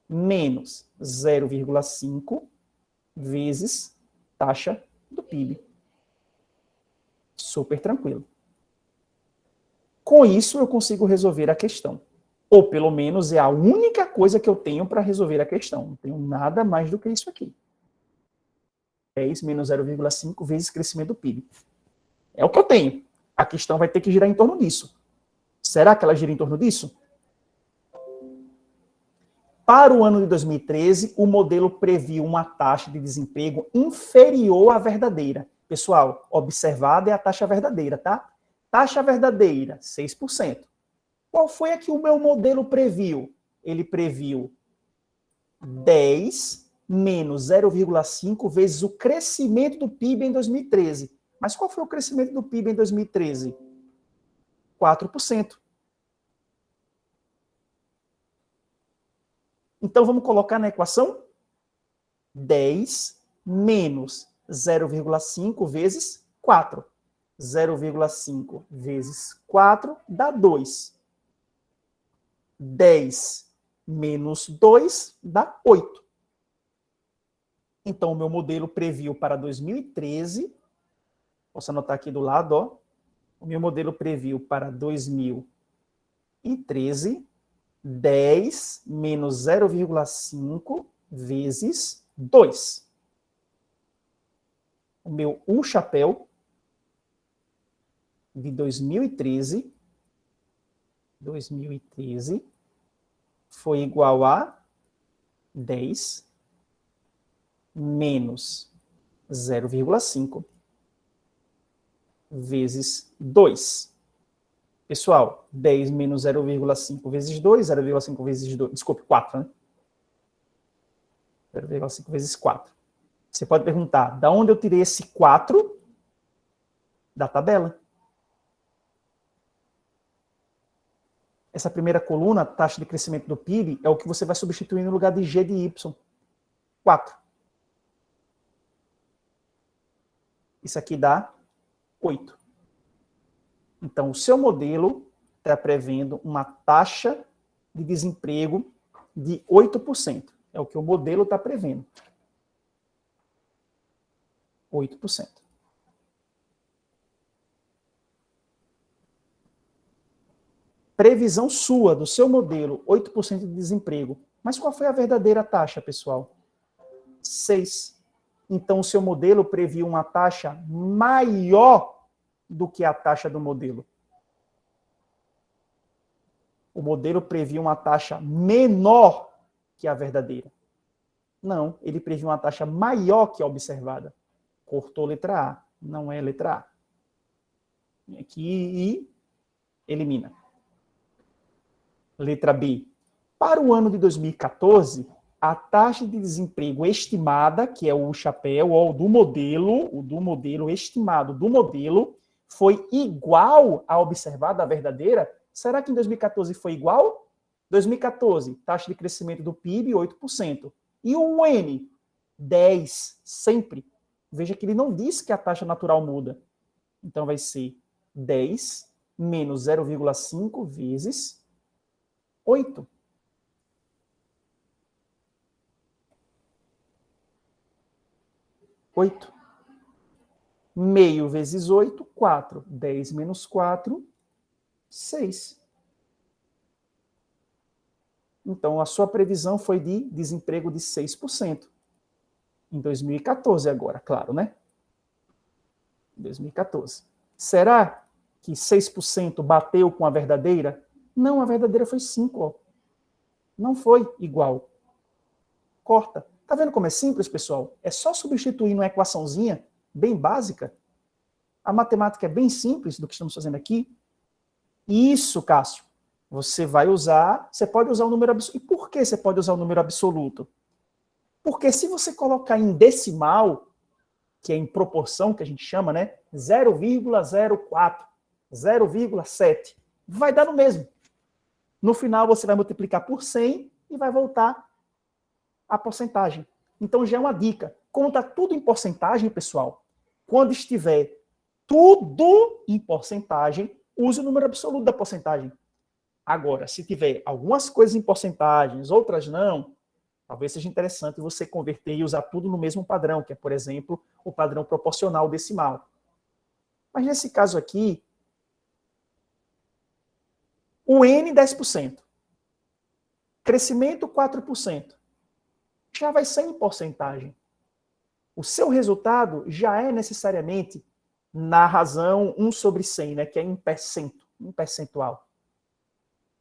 menos 0,5 vezes taxa do PIB. Super tranquilo. Com isso, eu consigo resolver a questão. Ou, pelo menos, é a única coisa que eu tenho para resolver a questão. Não tenho nada mais do que isso aqui. 10 menos 0,5 vezes crescimento do PIB. É o que eu tenho. A questão vai ter que girar em torno disso. Será que ela gira em torno disso? Para o ano de 2013, o modelo previu uma taxa de desemprego inferior à verdadeira. Pessoal, observada é a taxa verdadeira, tá? Taxa verdadeira, 6%. Qual foi a que o meu modelo previu? Ele previu 10 menos 0,5 vezes o crescimento do PIB em 2013. Mas qual foi o crescimento do PIB em 2013? 4%. Então, vamos colocar na equação 10 menos 0,5 vezes 4. 0,5 vezes 4 dá 2. 10 menos 2 dá 8. Então, o meu modelo previu para 2013, posso anotar aqui do lado, ó, o meu modelo previu para 2013, 10 menos 0,5 vezes 2. O meu chapéu de 2013 foi igual a 10 menos 0,5 vezes 2. Pessoal, 10 menos 0,5 vezes 2, 0,5 vezes 2, desculpe, 4, né? 0,5 vezes 4. Você pode perguntar, da onde eu tirei esse 4? Da tabela. Essa primeira coluna, taxa de crescimento do PIB, é o que você vai substituir no lugar de G de Y. 4. Isso aqui dá 8. Então, o seu modelo está prevendo uma taxa de desemprego de 8%. É o que o modelo está prevendo. 8%. Previsão sua, do seu modelo, 8% de desemprego. Mas qual foi a verdadeira taxa, pessoal? 6. Então, o seu modelo previu uma taxa maior do que a taxa do modelo. O modelo previu uma taxa menor que a verdadeira. Não, ele previu uma taxa maior que a observada. Cortou letra A, não é letra A. Aqui e elimina. Letra B. Para o ano de 2014, a taxa de desemprego estimada, que é o chapéu, ou o do modelo estimado do modelo, foi igual à observada, a verdadeira. Será que em 2014 foi igual? 2014, taxa de crescimento do PIB, 8%. E o N? 10, sempre. Veja que ele não disse que a taxa natural muda. Então vai ser 10 menos 0,5 vezes 8. 8. Meio vezes 8, 4. 10 menos 4, 6. Então, a sua previsão foi de desemprego de 6%. Em 2014 agora, claro, né? 2014. Será que 6% bateu com a verdadeira? Não, a verdadeira foi 5%. Ó. Não foi igual. Corta. Tá vendo como é simples, pessoal? É só substituir numa equaçãozinha bem básica. A matemática é bem simples do que estamos fazendo aqui. Isso, Cássio. Você vai usar, você pode usar o número absoluto. E por que você pode usar o número absoluto? Porque se você colocar em decimal, que é em proporção, que a gente chama, né? 0,04, 0,7, vai dar no mesmo. No final, você vai multiplicar por 100 e vai voltar a porcentagem. Então, já é uma dica. Como está tudo em porcentagem, pessoal, quando estiver tudo em porcentagem, use o número absoluto da porcentagem. Agora, se tiver algumas coisas em porcentagens, outras não, talvez seja interessante você converter e usar tudo no mesmo padrão, que é, por exemplo, o padrão proporcional decimal. Mas nesse caso aqui, o N 10%, crescimento 4%, já vai ser em porcentagem. O seu resultado já é necessariamente na razão 1 sobre 100, né, que é em percentual.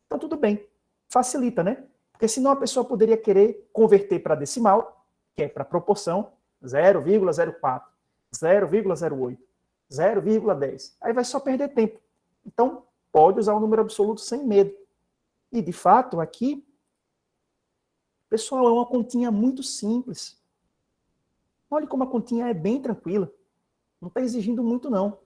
Então tudo bem, facilita, né? Porque senão a pessoa poderia querer converter para decimal, que é para proporção, 0,04, 0,08, 0,10. Aí vai só perder tempo. Então, pode usar o número absoluto sem medo. E, de fato, aqui, pessoal, é uma continha muito simples. Olha como a continha é bem tranquila. Não está exigindo muito, não.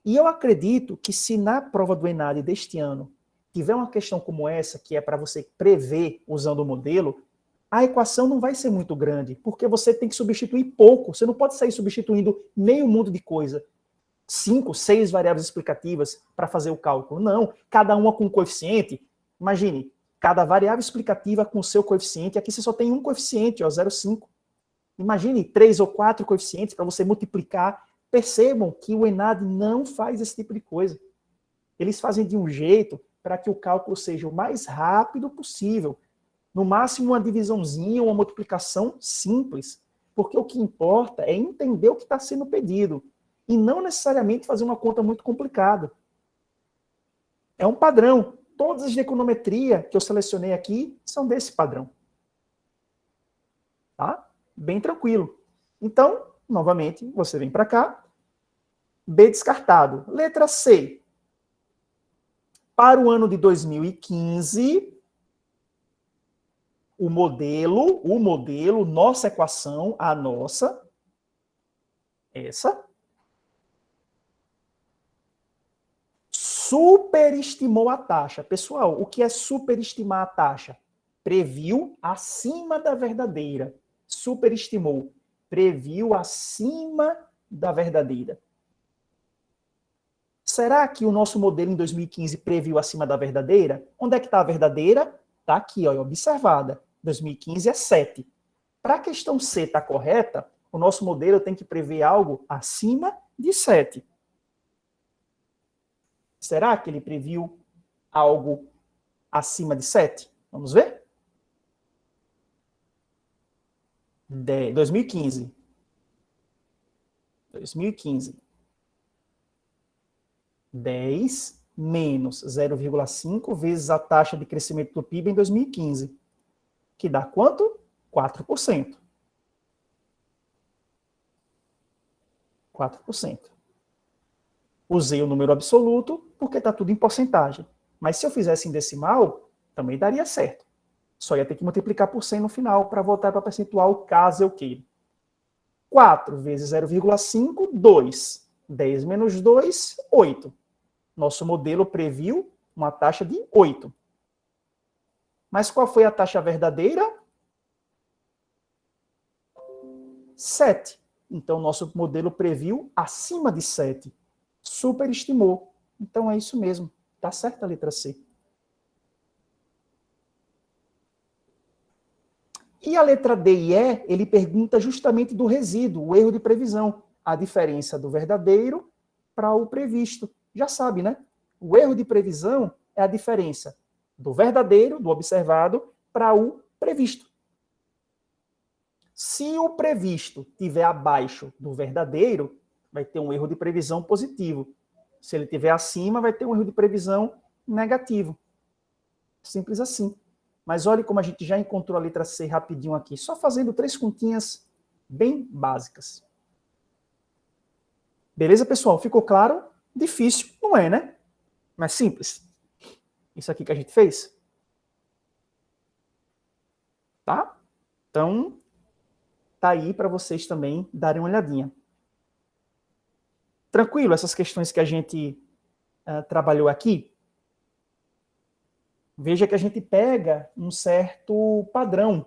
E eu acredito que se na prova do ENAD deste ano tiver uma questão como essa, que é para você prever usando o modelo, a equação não vai ser muito grande, porque você tem que substituir pouco. Você não pode sair substituindo meio mundo de coisa. 5, 6 variáveis explicativas para fazer o cálculo. Não, cada uma com um coeficiente. Imagine, cada variável explicativa com o seu coeficiente. Aqui você só tem um coeficiente, ó, 0,5. Imagine 3 ou 4 coeficientes para você multiplicar. Percebam que o ENAD não faz esse tipo de coisa. Eles fazem de um jeito para que o cálculo seja o mais rápido possível. No máximo, uma divisãozinha, uma multiplicação simples. Porque o que importa é entender o que está sendo pedido. E não necessariamente fazer uma conta muito complicada. É um padrão. Todas as de econometria que eu selecionei aqui são desse padrão. Tá? Bem tranquilo. Então, novamente, você vem para cá. B descartado. Letra C. Para o ano de 2015, o modelo, nossa equação, a nossa, essa, superestimou a taxa. Pessoal, o que é superestimar a taxa? Previu acima da verdadeira. Superestimou. Previu acima da verdadeira. Será que o nosso modelo em 2015 previu acima da verdadeira? Onde é que está a verdadeira? Está aqui, ó, observada. 2015 é 7. Para a questão C estar correta, o nosso modelo tem que prever algo acima de 7. Será que ele previu algo acima de 7? Vamos ver? 2015. 10 menos 0,5 vezes a taxa de crescimento do PIB em 2015. Que dá quanto? 4%. 4%. Usei o número absoluto porque está tudo em porcentagem. Mas se eu fizesse em decimal, também daria certo. Só ia ter que multiplicar por 100 no final para voltar para percentual, caso eu queira. 4 vezes 0,5, 2. 10 menos 2, 8. Nosso modelo previu uma taxa de 8. Mas qual foi a taxa verdadeira? 7. Então, nosso modelo previu acima de 7. Superestimou. Então, é isso mesmo. Está certa a letra C. E a letra D e E, ele pergunta justamente do resíduo, o erro de previsão. A diferença do verdadeiro para o previsto. Já sabe, né? O erro de previsão é a diferença do verdadeiro, do observado, para o previsto. Se o previsto estiver abaixo do verdadeiro, vai ter um erro de previsão positivo. Se ele estiver acima, vai ter um erro de previsão negativo. Simples assim. Mas olhe como a gente já encontrou a letra C rapidinho aqui, só fazendo 3 continhas bem básicas. Beleza, pessoal? Ficou claro? Difícil, não é, né? Mas simples. Isso aqui que a gente fez. Tá? Então, tá aí para vocês também darem uma olhadinha. Tranquilo, essas questões que a gente trabalhou aqui? Veja que a gente pega um certo padrão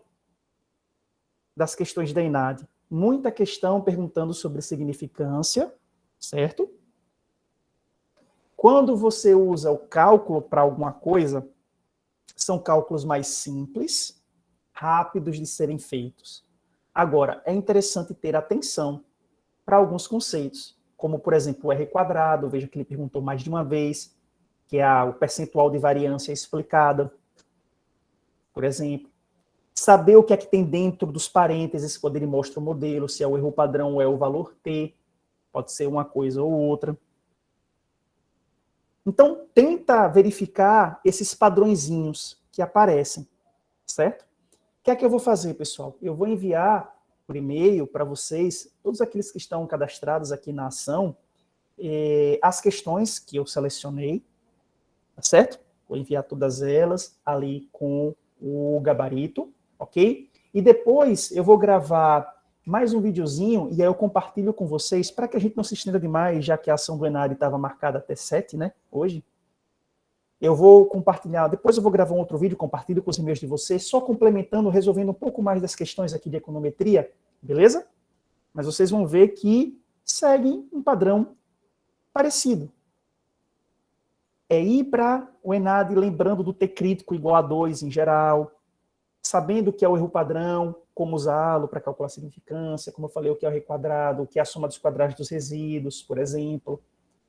das questões da ENAD. Muita questão perguntando sobre significância, certo? Quando você usa o cálculo para alguma coisa, são cálculos mais simples, rápidos de serem feitos. Agora, é interessante ter atenção para alguns conceitos, como, por exemplo, o R², veja que ele perguntou mais de uma vez, que é o percentual de variância explicada, por exemplo. Saber o que é que tem dentro dos parênteses, quando ele mostra o modelo, se é o erro padrão ou é o valor T, pode ser uma coisa ou outra. Então, tenta verificar esses padrõezinhos que aparecem, certo? O que é que eu vou fazer, pessoal? Eu vou enviar por e-mail para vocês, todos aqueles que estão cadastrados aqui na ação, as questões que eu selecionei, tá certo? Vou enviar todas elas ali com o gabarito, ok? E depois eu vou gravar mais um videozinho e aí eu compartilho com vocês, para que a gente não se estenda demais, já que a ação do ENAD estava marcada até 7, né, hoje. Eu vou compartilhar, depois eu vou gravar um outro vídeo, compartilho com os e-mails de vocês, só complementando, resolvendo um pouco mais das questões aqui de econometria, beleza? Mas vocês vão ver que seguem um padrão parecido. É ir para o ENAD lembrando do T crítico igual a 2 em geral, sabendo o que é o erro padrão, como usá-lo para calcular a significância, como eu falei, o que é o R², o que é a soma dos quadrados dos resíduos, por exemplo,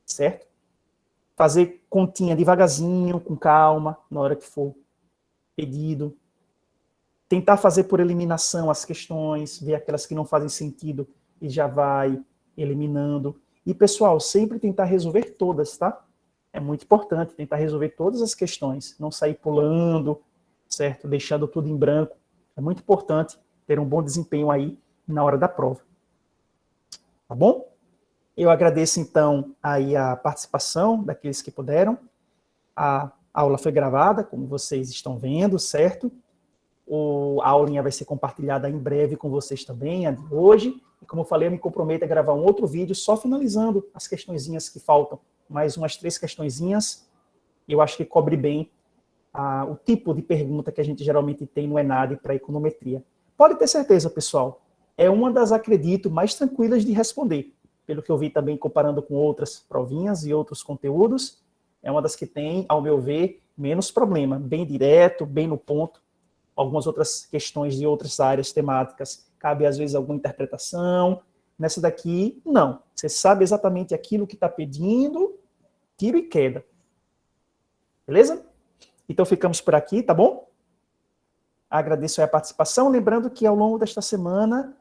certo? Fazer continha devagarzinho, com calma, na hora que for pedido. Tentar fazer por eliminação as questões, ver aquelas que não fazem sentido e já vai eliminando. E, pessoal, sempre tentar resolver todas, tá? É muito importante tentar resolver todas as questões, não sair pulando, certo? Deixando tudo em branco. É muito importante ter um bom desempenho aí na hora da prova. Tá bom? Eu agradeço, então, aí a participação daqueles que puderam. A aula foi gravada, como vocês estão vendo, certo? A aulinha vai ser compartilhada em breve com vocês também, a de hoje. E como eu falei, eu me comprometo a gravar um outro vídeo só finalizando as questõezinhas que faltam. Mais umas 3 questõezinhas. Eu acho que cobre bem o tipo de pergunta que a gente geralmente tem no ENAD para econometria. Pode ter certeza, pessoal, é uma das, acredito, mais tranquilas de responder. Pelo que eu vi também comparando com outras provinhas e outros conteúdos, é uma das que tem, ao meu ver, menos problema. Bem direto, bem no ponto. Algumas outras questões de outras áreas temáticas, cabe às vezes alguma interpretação. Nessa daqui, não. Você sabe exatamente aquilo que está pedindo, tiro e queda. Beleza? Então ficamos por aqui, tá bom? Agradeço aí a participação. Lembrando que ao longo desta semana,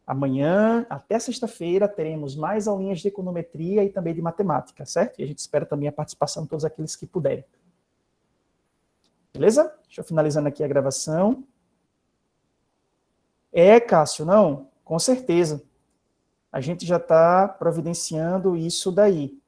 amanhã até sexta-feira, teremos mais aulinhas de econometria e também de matemática, certo? E a gente espera também a participação de todos aqueles que puderem. Beleza? Deixa eu finalizando aqui a gravação. Cássio, não? Com certeza. A gente já está providenciando isso daí.